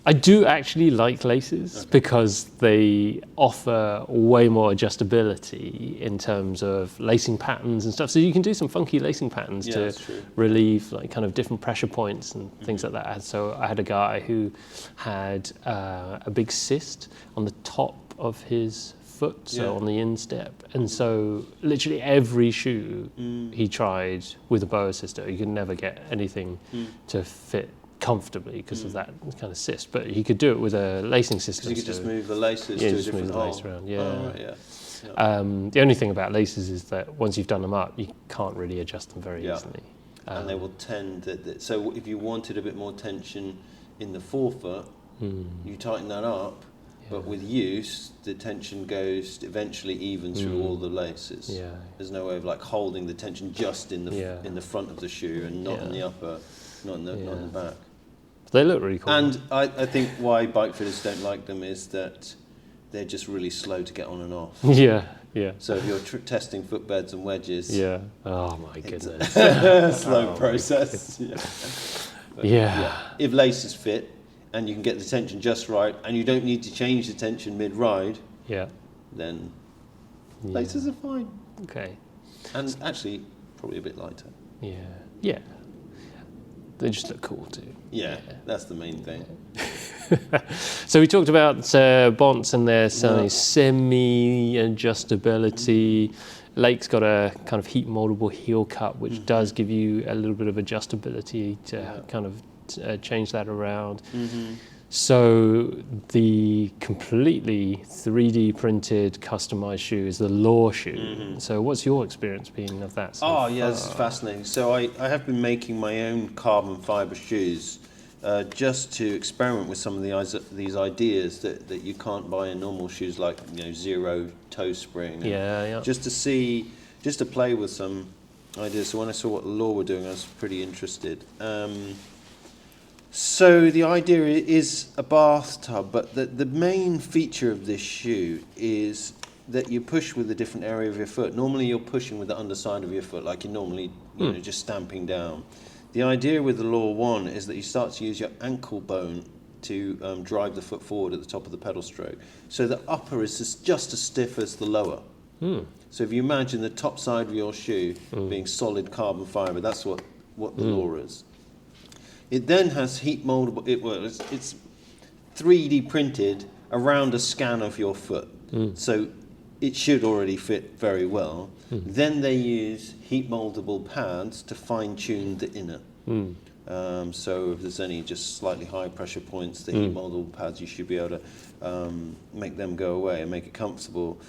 I do actually like laces because they offer way more adjustability in terms of lacing patterns and stuff. So you can do some funky lacing patterns to relieve like kind of different pressure points and things like that. So I had a guy who had a big cyst on the top of his foot, so on the instep, and so literally every shoe he tried with a boa assistant, he could never get anything to fit comfortably because of that kind of cyst, but he could do it with a lacing system. So you could just move the laces to a different hole. Lace around. Yeah. Oh, right, The only thing about laces is that once you've done them up, you can't really adjust them very easily. And they will tend so if you wanted a bit more tension in the forefoot, you tighten that up. But with use, the tension goes eventually even through all the laces. Yeah. There's no way of like holding the tension just in the front of the shoe and not in the upper, not in the back. They look really cool. And I think why bike fitters don't like them is that they're just really slow to get on and off. Yeah. So if you're testing footbeds and wedges, oh my goodness, slow process. If laces fit and you can get the tension just right, and you don't need to change the tension mid-ride, then laces are fine. Okay. And actually, probably a bit lighter. Yeah. They just look cool too. Yeah, that's the main thing. So we talked about Bonts and their semi-adjustability. Lake's got a kind of heat moldable heel cup, which does give you a little bit of adjustability to kind of change that around. So the completely 3D printed customized shoe is the Law shoe. So what's your experience been of that? This is fascinating. So I have been making my own carbon fibre shoes just to experiment with some of these ideas that you can't buy in normal shoes, like zero toe spring. Just to play with some ideas. So when I saw what Law were doing, I was pretty interested. So the idea is a bathtub, but the main feature of this shoe is that you push with a different area of your foot. Normally you're pushing with the underside of your foot, like you're normally just stamping down. The idea with the Law 1 is that you start to use your ankle bone to drive the foot forward at the top of the pedal stroke. So the upper is just as stiff as the lower. So if you imagine the top side of your shoe being solid carbon fibre, that's what the Law is. It then has heat moldable, it's 3D printed around a scan of your foot. So it should already fit very well. Then they use heat moldable pads to fine tune the inner. So if there's any just slightly high pressure points, the heat moldable pads, you should be able to make them go away and make it comfortable.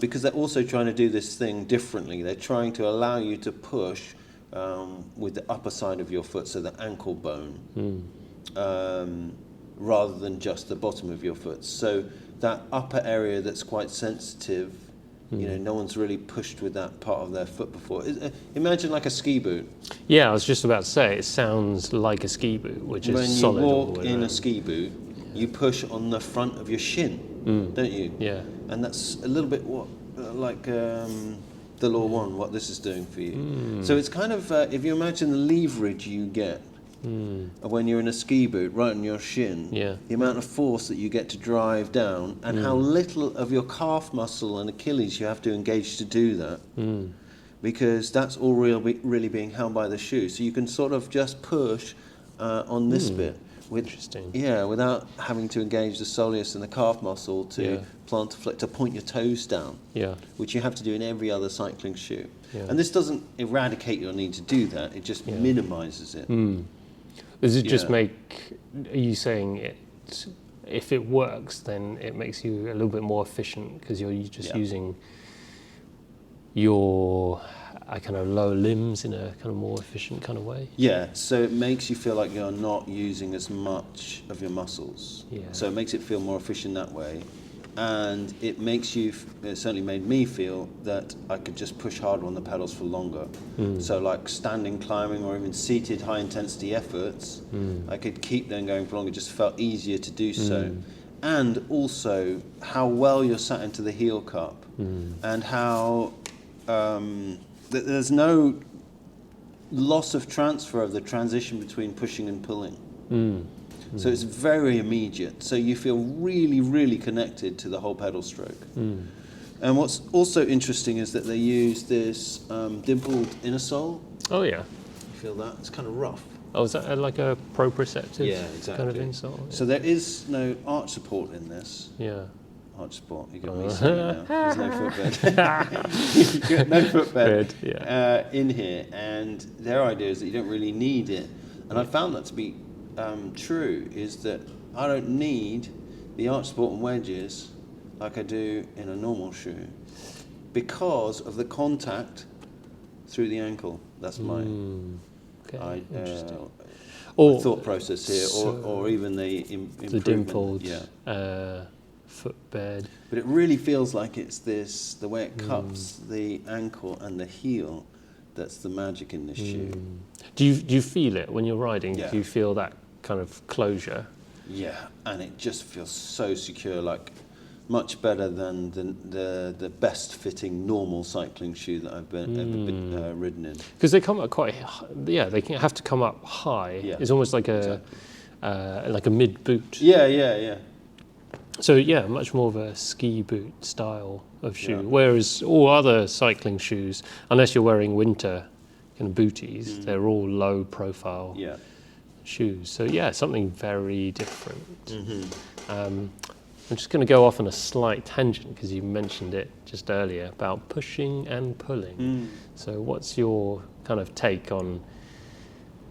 Because they're also trying to do this thing differently. They're trying to allow you to push with the upper side of your foot, so the ankle bone, rather than just the bottom of your foot. So that upper area that's quite sensitive, no one's really pushed with that part of their foot before. Imagine like a ski boot. Yeah, I was just about to say, it sounds like a ski boot, which is solid. When you walk in a ski boot, you push on the front of your shin, don't you? Yeah. And that's a little bit like the Law 1, what this is doing for you. So it's kind of, if you imagine the leverage you get when you're in a ski boot right on your shin, the amount of force that you get to drive down, and how little of your calf muscle and Achilles you have to engage to do that, because that's all really being held by the shoe. So you can sort of just push on this bit. Interesting. Yeah, without having to engage the soleus and the calf muscle to plant a foot, to point your toes down, which you have to do in every other cycling shoe. And this doesn't eradicate your need to do that, it just minimises it. Does it just make, are you saying if it works, then it makes you a little bit more efficient because you're just using your kind of lower limbs in a kind of more efficient kind of way? Yeah, so it makes you feel like you're not using as much of your muscles. So it makes it feel more efficient that way. And it makes you, it certainly made me feel that I could just push harder on the pedals for longer. So like standing, climbing, or even seated high intensity efforts, I could keep them going for longer, it just felt easier to do so. And also how well you're sat into the heel cup, and how there's no loss of transfer of the transition between pushing and pulling. So it's very immediate. So you feel really, really connected to the whole pedal stroke. And what's also interesting is that they use this dimpled inner sole. Oh yeah. You feel that? It's kind of rough. Oh, is that like a proprioceptive exactly. kind of insole? So there is no arch support in this. Yeah. Arch support. You got me saying it now. There's no footbed. You got no footbed in here, and their idea is that you don't really need it. And I found that to be true. Is that I don't need the arch support and wedges like I do in a normal shoe because of the contact through the ankle. That's my thought process here, or even the improvement. dimpled footbed. But it really feels like it's the way it cups the ankle and the heel, that's the magic in this shoe. Do you feel it when you're riding? Yeah. Do you feel that kind of closure? Yeah, and it just feels so secure, like much better than the best fitting normal cycling shoe that I've ever been ridden in. Because they come up they can have to come up high. Yeah. It's almost like a mid boot. Yeah. So yeah, much more of a ski boot style of shoe. Yeah. Whereas all other cycling shoes, unless you're wearing winter kind of booties, they're all low profile shoes. So yeah, something very different. I'm just going to go off on a slight tangent because you mentioned it just earlier about pushing and pulling. So what's your kind of take on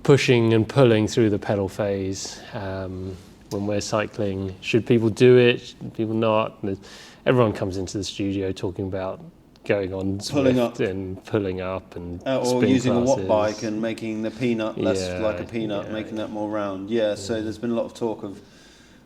pushing and pulling through the pedal phase when we're cycling? Should people do it? Should people not? Everyone comes into the studio talking about going on Pulling up. and pulling up and or spin using classes. a watt bike and making the peanut less like a peanut, yeah, making that more round. So there's been a lot of talk of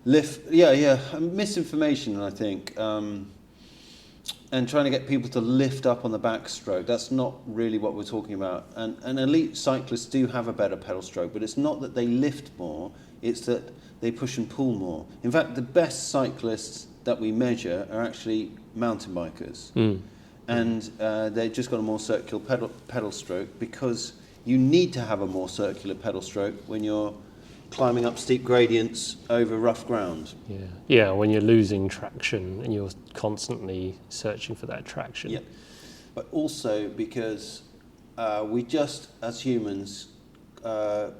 misinformation, I think, and trying to get people to lift up on the backstroke. That's not really what we're talking about. And elite cyclists do have a better pedal stroke, but it's not that they lift more, it's that they push and pull more. In fact, the best cyclists that we measure are actually mountain bikers. And they've just got a more circular pedal stroke because you need to have a more circular pedal stroke when you're climbing up steep gradients over rough ground. Yeah, when you're losing traction and you're constantly searching for that traction. Yeah, but also because we just, as humans,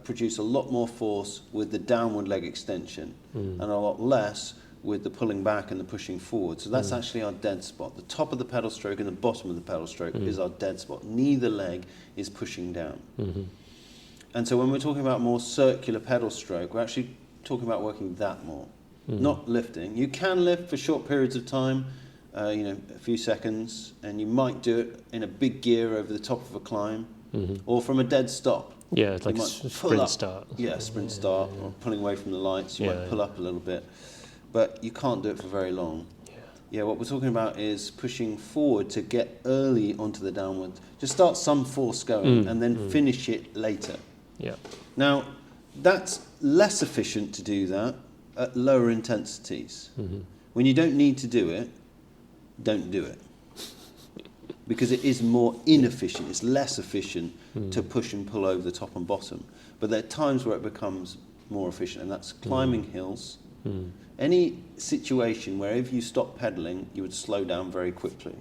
produce a lot more force with the downward leg extension and a lot less with the pulling back and the pushing forward. So that's actually our dead spot. The top of the pedal stroke and the bottom of the pedal stroke is our dead spot. Neither leg is pushing down. And so when we're talking about more circular pedal stroke, we're actually talking about working that more, not lifting. You can lift for short periods of time, a few seconds, and you might do it in a big gear over the top of a climb, or from a dead stop. Yeah, it's like a sprint start. Yeah, sprint start, or pulling away from the lights, you might pull up a little bit, but you can't do it for very long. Yeah, what we're talking about is pushing forward to get early onto the downward. Just start some force going and then finish it later. Yeah. Now, that's less efficient to do that at lower intensities. When you don't need to do it, don't do it. Because it is more inefficient, it's less efficient to push and pull over the top and bottom. But there are times where it becomes more efficient, and that's climbing hills. Any situation where if you stop pedaling, you would slow down very quickly.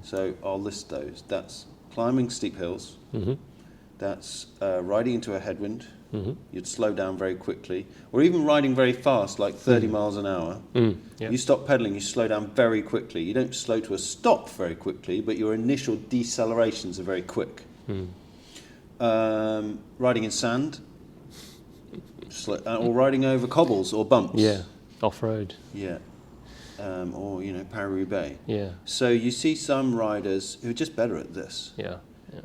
So I'll list those. That's climbing steep hills. That's riding into a headwind. You'd slow down very quickly. Or even riding very fast, like 30 miles an hour. You stop pedaling, you slow down very quickly. You don't slow to a stop very quickly, but your initial decelerations are very quick. Riding in sand, or riding over cobbles or bumps. Yeah, off-road. Yeah. Or, Paris-Roubaix. Yeah. So you see some riders who are just better at this. Yeah.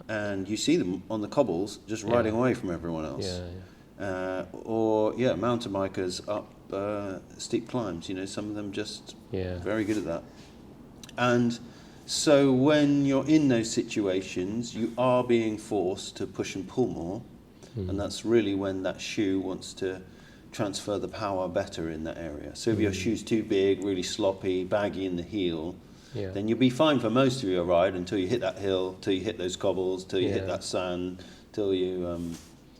And you see them on the cobbles just riding away from everyone else. Or mountain bikers up steep climbs. Some of them just very good at that. And so when you're in those situations, you are being forced to push and pull more, and that's really when that shoe wants to transfer the power better in that area. So if your shoe's too big, really sloppy, baggy in the heel, then you'll be fine for most of your ride until you hit that hill, till you hit those cobbles, till you hit that sand, till you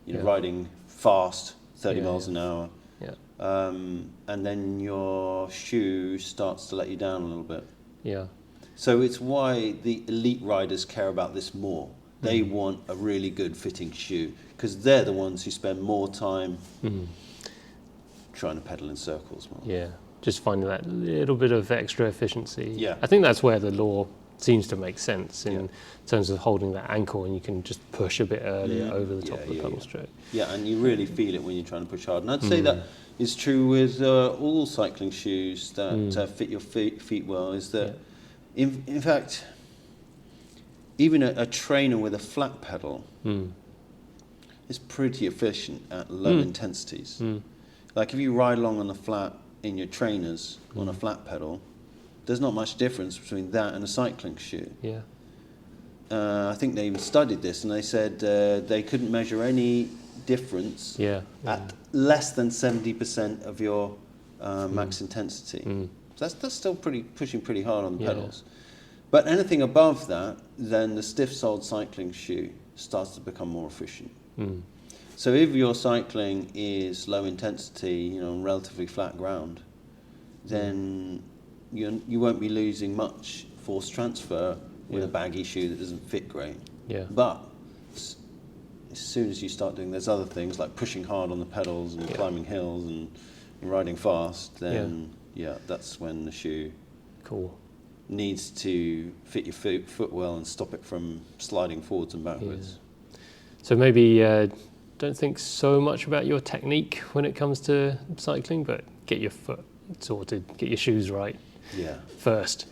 riding fast, 30 miles an hour. Yeah. and then your shoe starts to let you down a little bit. Yeah. So it's why the elite riders care about this more. They want a really good fitting shoe because they're the ones who spend more time trying to pedal in circles more. Yeah. Just finding that little bit of extra efficiency. Yeah. I think that's where the law seems to make sense in Yeah. terms of holding that ankle, and you can just push a bit earlier over the top of the pedal stroke. Yeah, and you really feel it when you're trying to push hard. And I'd say that is true with all cycling shoes that fit your feet well, is that, in fact, even a trainer with a flat pedal is pretty efficient at low intensities. Like if you ride along on the flat in your trainers on a flat pedal, there's not much difference between that and a cycling shoe. Yeah. I think they even studied this, and they said they couldn't measure any difference at less than 70% of your max intensity. So that's still pushing pretty hard on the pedals. But anything above that, then the stiff-soled cycling shoe starts to become more efficient. So if your cycling is low intensity, on relatively flat ground, then you won't be losing much force transfer with a baggy shoe that doesn't fit great. Yeah. But as soon as you start doing those other things like pushing hard on the pedals and climbing hills and riding fast, then that's when the shoe needs to fit your foot well and stop it from sliding forwards and backwards. Yeah. So maybe don't think so much about your technique when it comes to cycling, but get your foot sorted, get your shoes right first.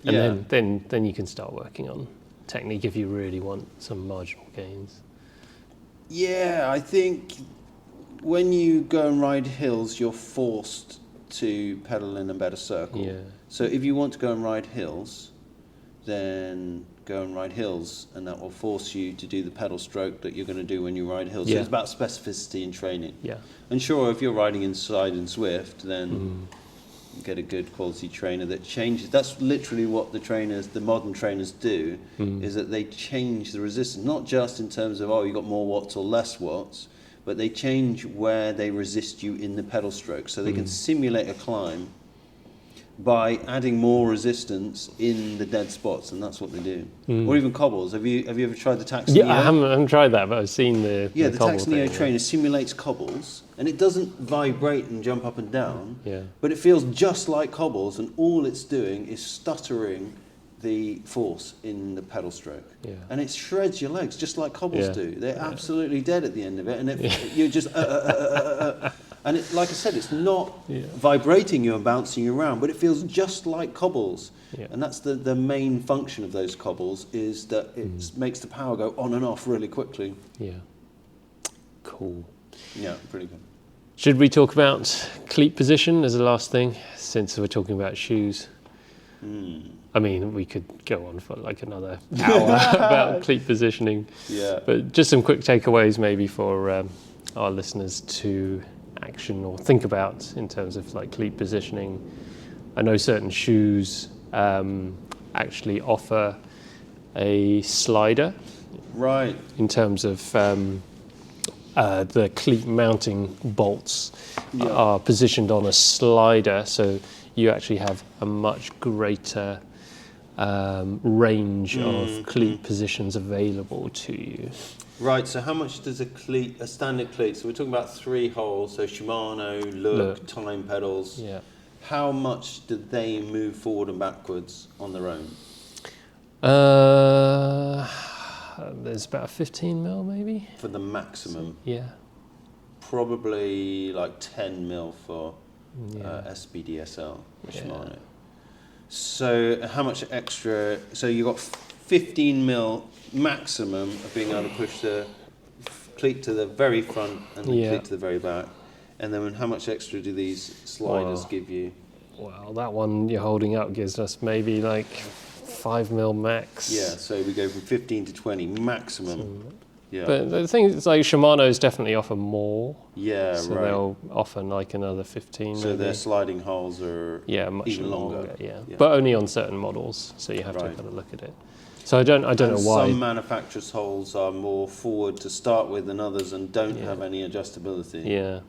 And then you can start working on technique if you really want some marginal gains. Yeah, I think when you go and ride hills, you're forced to pedal in a better circle. Yeah. So if you want to go and ride hills, then go and ride hills, and that will force you to do the pedal stroke that you're going to do when you ride hills. So it's about specificity in training. Yeah. And sure, if you're riding inside in Swift, then get a good quality trainer that changes. That's literally what the modern trainers do, is that they change the resistance, not just in terms of, you got more watts or less watts, but they change where they resist you in the pedal stroke. So they can simulate a climb by adding more resistance in the dead spots, and that's what they do. Or even cobbles. Have you ever tried the Tax Neo? Yeah, I haven't tried that, but I've seen the the cobble Tax Neo thing, trainer simulates cobbles, and it doesn't vibrate and jump up and down, Yeah. but it feels just like cobbles, and all it's doing is stuttering the force in the pedal stroke. Yeah. And it shreds your legs just like cobbles Yeah. do. They're absolutely dead at the end of it, and you're just and it, like I said, it's not vibrating you and bouncing you around, but it feels just like cobbles. Yeah. And that's the main function of those cobbles, is that it makes the power go on and off really quickly. Yeah. Cool. Yeah, pretty good. Should we talk about cleat position as the last thing, since we're talking about shoes? I mean, we could go on for like another hour about cleat positioning. Yeah. But just some quick takeaways maybe for our listeners to action or think about in terms of like cleat positioning. I know certain shoes actually offer a slider. Right. In terms of the cleat mounting bolts are positioned on a slider, so you actually have a much greater range of cleat positions available to you. Right, so how much does a standard cleat, so we're talking about 3 holes, so Shimano, Look, time pedals. Yeah. How much do they move forward and backwards on their own? There's about 15 mil maybe. For the maximum? Yeah. Probably like 10 mil for SBDSL, Shimano. So how much extra, so you've got 15 mil maximum of being able to push the cleat to the very front and the cleat to the very back. And then how much extra do these sliders give you? Well, that one you're holding up gives us maybe like 5 mil max. Yeah, so we go from 15 to 20 maximum. But the thing is, like, Shimano's definitely offer more. Yeah, so right. they'll offer like another 15. So maybe. their sliding holes are much even longer. Yeah, but only on certain models, so you have to kind of look at it. So I don't know why. Some manufacturers' holes are more forward to start with than others, and don't have any adjustability. Yeah.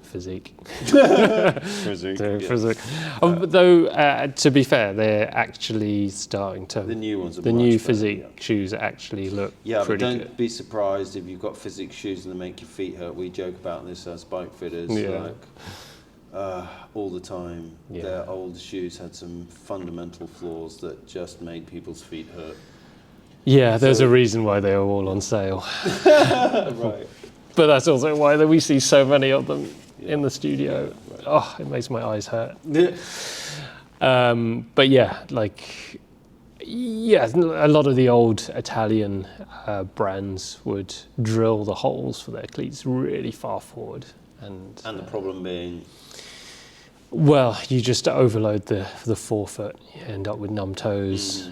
physique. Physique, Their yeah. physique. Though, to be fair, they're actually starting to. The new ones are The much new better, physique yeah. shoes actually look Yeah, but pretty don't good. be surprised if you've got physique shoes and they make your feet hurt. We joke about this as bike fitters, Yeah. all the time. Yeah. Their old shoes had some fundamental flaws that just made people's feet hurt. Yeah, there's So- a reason why they are all on sale. Right. But that's also why we see so many of them in the studio. Right. Oh, it makes my eyes hurt. But yeah, like, yeah, a lot of the old Italian brands would drill the holes for their cleats really far forward. And And the problem being, well, you just overload the forefoot. You end up with numb toes,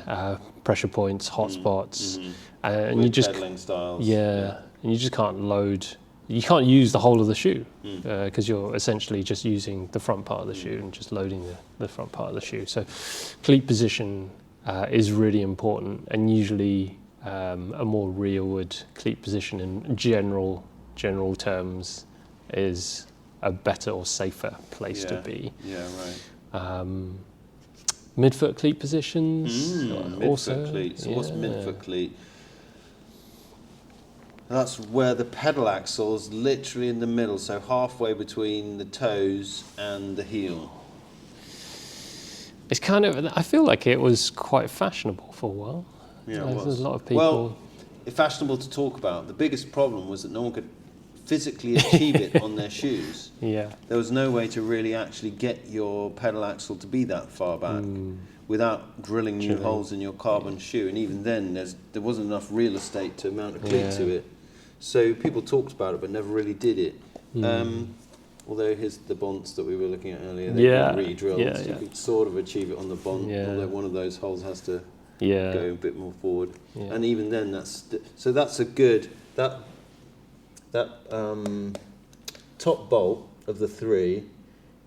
pressure points, hot spots, and with you just pedaling styles. yeah, and you just can't load. You can't use the whole of the shoe because you're essentially just using the front part of the shoe and just loading the front part of the shoe. So, cleat position is really important, and usually a more rearward cleat position in general terms is a better or safer place to be. Yeah, right. Midfoot cleat positions also. Midfoot cleat. So what's yeah. midfoot cleat? That's where the pedal axle is literally in the middle, so halfway between the toes and the heel. It's kind of. I feel like it was quite fashionable for a while. Yeah, Like, it was. there's a lot of people. Well, it's fashionable to talk about. The biggest problem was that no one could physically achieve it on their shoes. Yeah. There was no way to really actually get your pedal axle to be that far back without drilling new holes in your carbon shoe. And even then, there wasn't enough real estate to mount a cleat to it. So people talked about it, but never really did it. Although here's the Bonts that we were looking at earlier. They've been re-drilled. Yeah, so yeah. you could sort of achieve it on the Bont, Yeah. although one of those holes has to Yeah. go a bit more forward. Yeah. And even then, that's a good... That top bolt of the three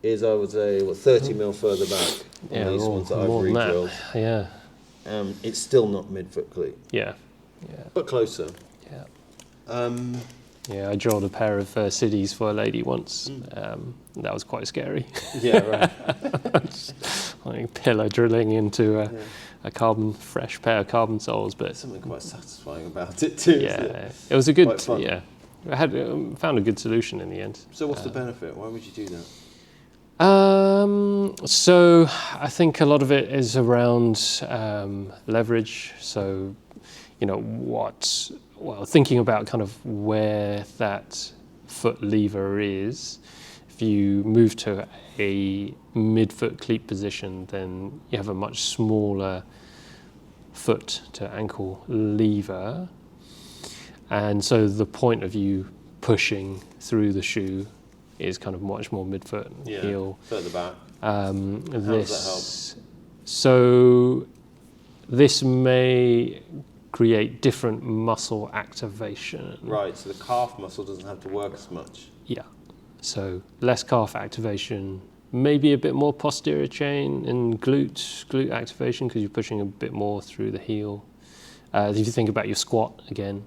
is, I would say, 30 mil further back on these ones that I've more than that. re-drilled. Yeah. It's still not midfoot cleat, Yeah. Yeah. but closer. Yeah. Yeah, I drilled a pair of Siddies for a lady once. That was quite scary. Yeah, right. Like pillar drilling into a fresh pair of carbon soles, but Something quite satisfying about it too. yeah, Isn't it? it was a good. Quite fun. Yeah, I had found a good solution in the end. So what's the benefit? Why would you do that? So I think a lot of it is around leverage. So, you know, thinking about kind of where that foot lever is. If you move to a midfoot cleat position, then you have a much smaller foot to ankle lever. And so the point of you pushing through the shoe is kind of much more midfoot heel. Further back. How does that help? So this may create different muscle activation. Right, so the calf muscle doesn't have to work as much. Yeah. So less calf activation, maybe a bit more posterior chain and glute activation because you're pushing a bit more through the heel. If you think about your squat again,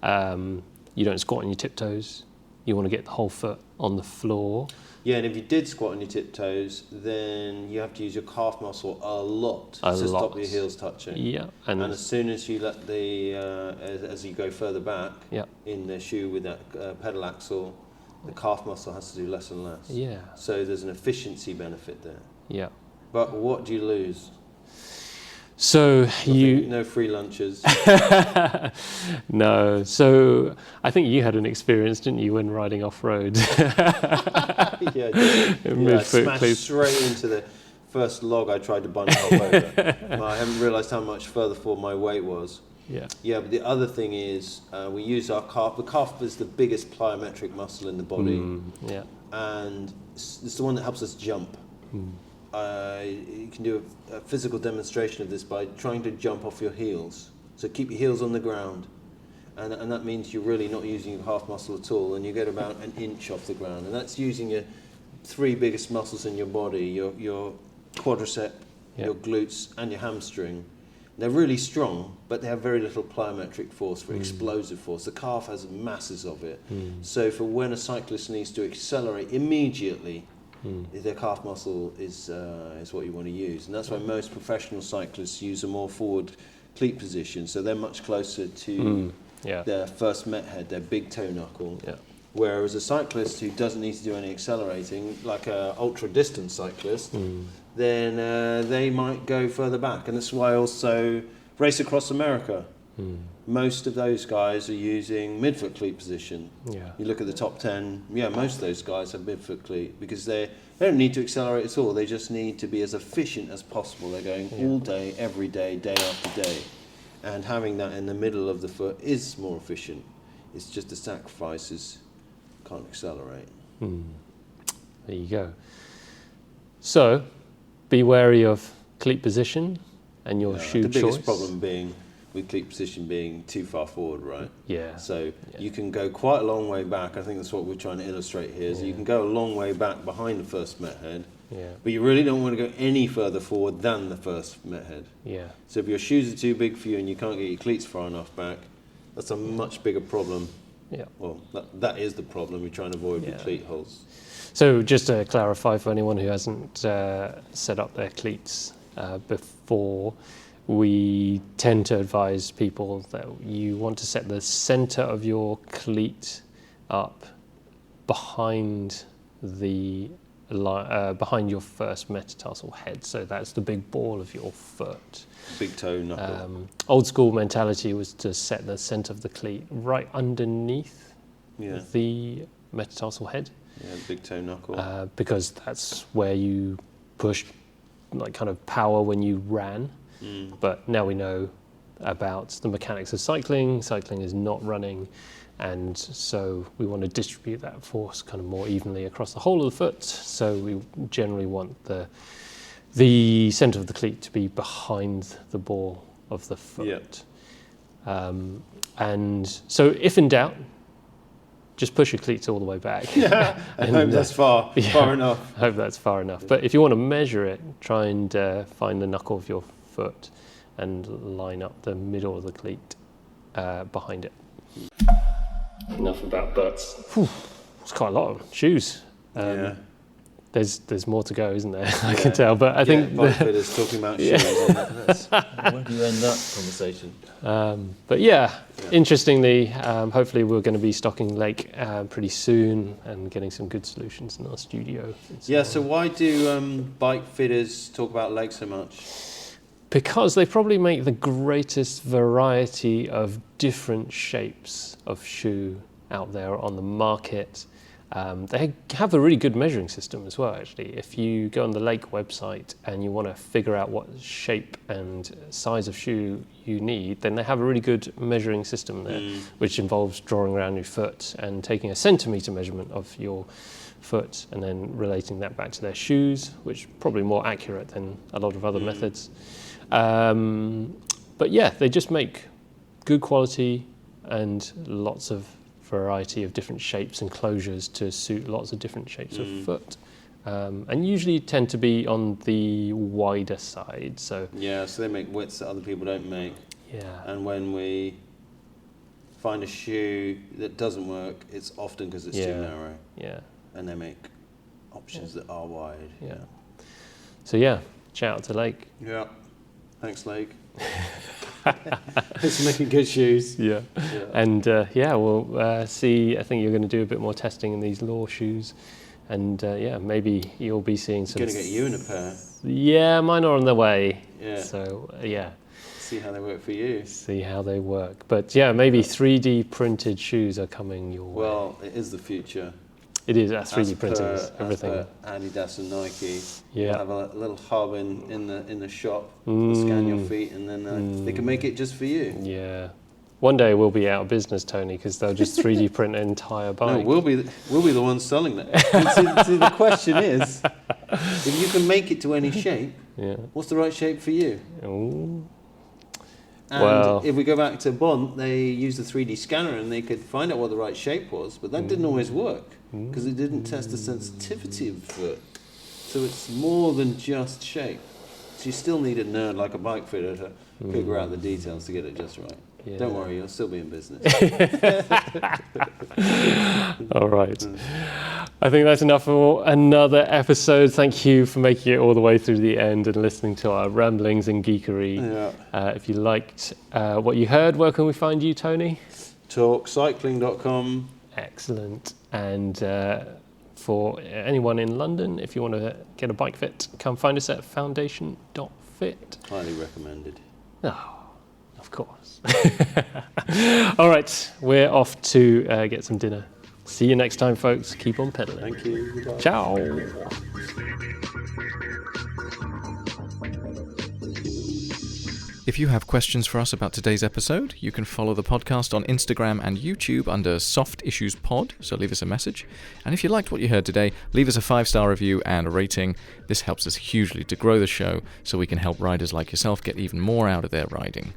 you don't squat on your tiptoes. You want to get the whole foot on the floor. Yeah, and if you did squat on your tiptoes, then you have to use your calf muscle a lot to stop your heels touching. Yeah, and as soon as you let as you go further back in the shoe with that pedal axle, the calf muscle has to do less and less. Yeah. So there's an efficiency benefit there. Yeah. But what do you lose? So No free lunches. No. So I think you had an experience, didn't you, when riding off-road? Yeah, I smashed straight into the first log I tried to bunny hop over. I haven't realised how much further forward my weight was. Yeah. Yeah, but the other thing is we use our calf. The calf is the biggest plyometric muscle in the body. Yeah. And it's the one that helps us jump. You can do a physical demonstration of this by trying to jump off your heels. So keep your heels on the ground. And that means you're really not using your calf muscle at all, and you get about an inch off the ground. And that's using your three biggest muscles in your body, your quadricep, your glutes, and your hamstring. They're really strong, but they have very little plyometric force for explosive force. The calf has masses of it. So for when a cyclist needs to accelerate immediately, their calf muscle is what you want to use. And that's why most professional cyclists use a more forward cleat position. So they're much closer to their first met head, their big toe knuckle. Yeah. Whereas a cyclist who doesn't need to do any accelerating, like a ultra distance cyclist, then they might go further back. And that's why also Race Across America, most of those guys are using midfoot cleat position. Yeah. You look at the top 10, most of those guys have midfoot cleat because they don't need to accelerate at all. They just need to be as efficient as possible. They're going all day, every day, day after day. And having that in the middle of the foot is more efficient. It's just the sacrifices can't accelerate. There you go. So, be wary of cleat position and your shoe choice. The biggest problem being with cleat position being too far forward, right? Yeah. So you can go quite a long way back. I think that's what we're trying to illustrate here. Is you can go a long way back behind the first met head, but you really don't want to go any further forward than the first met head. Yeah. So if your shoes are too big for you and you can't get your cleats far enough back, that's a much bigger problem. Yeah. Well, that is the problem we're trying to avoid with cleat holes. So just to clarify for anyone who hasn't set up their cleats before, we tend to advise people that you want to set the center of your cleat up behind the behind your first metatarsal head. So that's the big ball of your foot. Big toe knuckle. Old school mentality was to set the center of the cleat right underneath the metatarsal head. Yeah, big toe knuckle. Because that's where you push, like, kind of power when you ran. But now we know about the mechanics of cycling. Cycling is not running, and so we want to distribute that force kind of more evenly across the whole of the foot. So we generally want the center of the cleat to be behind the ball of the foot. And so if in doubt, just push your cleats all the way back. I hope that's far enough. I hope that's far enough. But if you want to measure it, try and find the knuckle of your foot and line up the middle of the cleat behind it. Enough about butts. It's quite a lot of shoes. There's more to go, isn't there? I can tell, but I think bike fitters talking about shoes. Where do you end that conversation? But interestingly, hopefully we're going to be stocking Lake pretty soon and getting some good solutions in our studio. So why do bike fitters talk about Lake so much? Because they probably make the greatest variety of different shapes of shoe out there on the market. They have a really good measuring system as well, actually. If you go on the Lake website and you want to figure out what shape and size of shoe you need, then they have a really good measuring system there, which involves drawing around your foot and taking a centimetre measurement of your foot and then relating that back to their shoes, which is probably more accurate than a lot of other methods. But they just make good quality and lots of variety of different shapes and closures to suit lots of different shapes of foot. And usually tend to be on the wider side. So they make widths that other people don't make. And when we find a shoe that doesn't work, it's often because it's too narrow. And they make options that are wide. So shout out to Lake. Thanks, Lake. It's making good shoes. And we'll see. I think you're going to do a bit more testing in these Law shoes, and maybe you'll be seeing some. Going to get you in a pair. Yeah, mine are on their way. So see how they work for you. See how they work. But maybe 3D printed shoes are coming your way. Well, it is the future. It is. 3D printing is everything. As per Adidas and Nike. Yeah. You'll have a little hub in the shop. They'll scan your feet, and then they can make it just for you. Yeah. One day we'll be out of business, Tony, because they'll just 3D print an entire bike. No, we'll be the ones selling that. see, the question is, if you can make it to any shape, what's the right shape for you? Ooh. And if we go back to Bont, they used the 3D scanner and they could find out what the right shape was, but that didn't always work because it didn't test the sensitivity of the foot. So it's more than just shape. you still need a nerd like a bike fitter to figure out the details to get it just right. Yeah. Don't worry, you'll still be in business. All right. I think that's enough for another episode. Thank you for making it all the way through the end and listening to our ramblings and geekery. Yeah. If you liked what you heard, where can we find you, Tony? Talkcycling.com. Excellent. And for anyone in London, if you want to get a bike fit, come find us at foundation.fit. Highly recommended. Oh, of course. All right, we're off to get some dinner. See you next time, folks. Keep on pedaling. Thank you. Goodbye. Ciao. If you have questions for us about today's episode, you can follow the podcast on Instagram and YouTube under Soft Issues Pod, so leave us a message. And if you liked what you heard today, leave us a 5-star review and a rating. This helps us hugely to grow the show so we can help riders like yourself get even more out of their riding.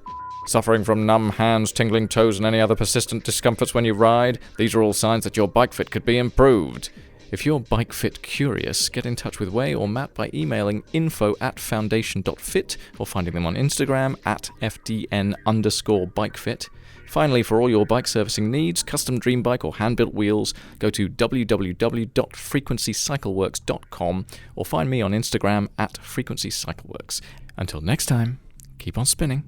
Suffering from numb hands, tingling toes, and any other persistent discomforts when you ride? These are all signs that your bike fit could be improved. If you're bike fit curious, get in touch with Way or Matt by emailing info@foundation.fit or finding them on Instagram @FDN_bikefit. Finally, for all your bike servicing needs, custom dream bike or hand-built wheels, go to www.frequencycycleworks.com or find me on Instagram @frequencycycleworks. Until next time, keep on spinning.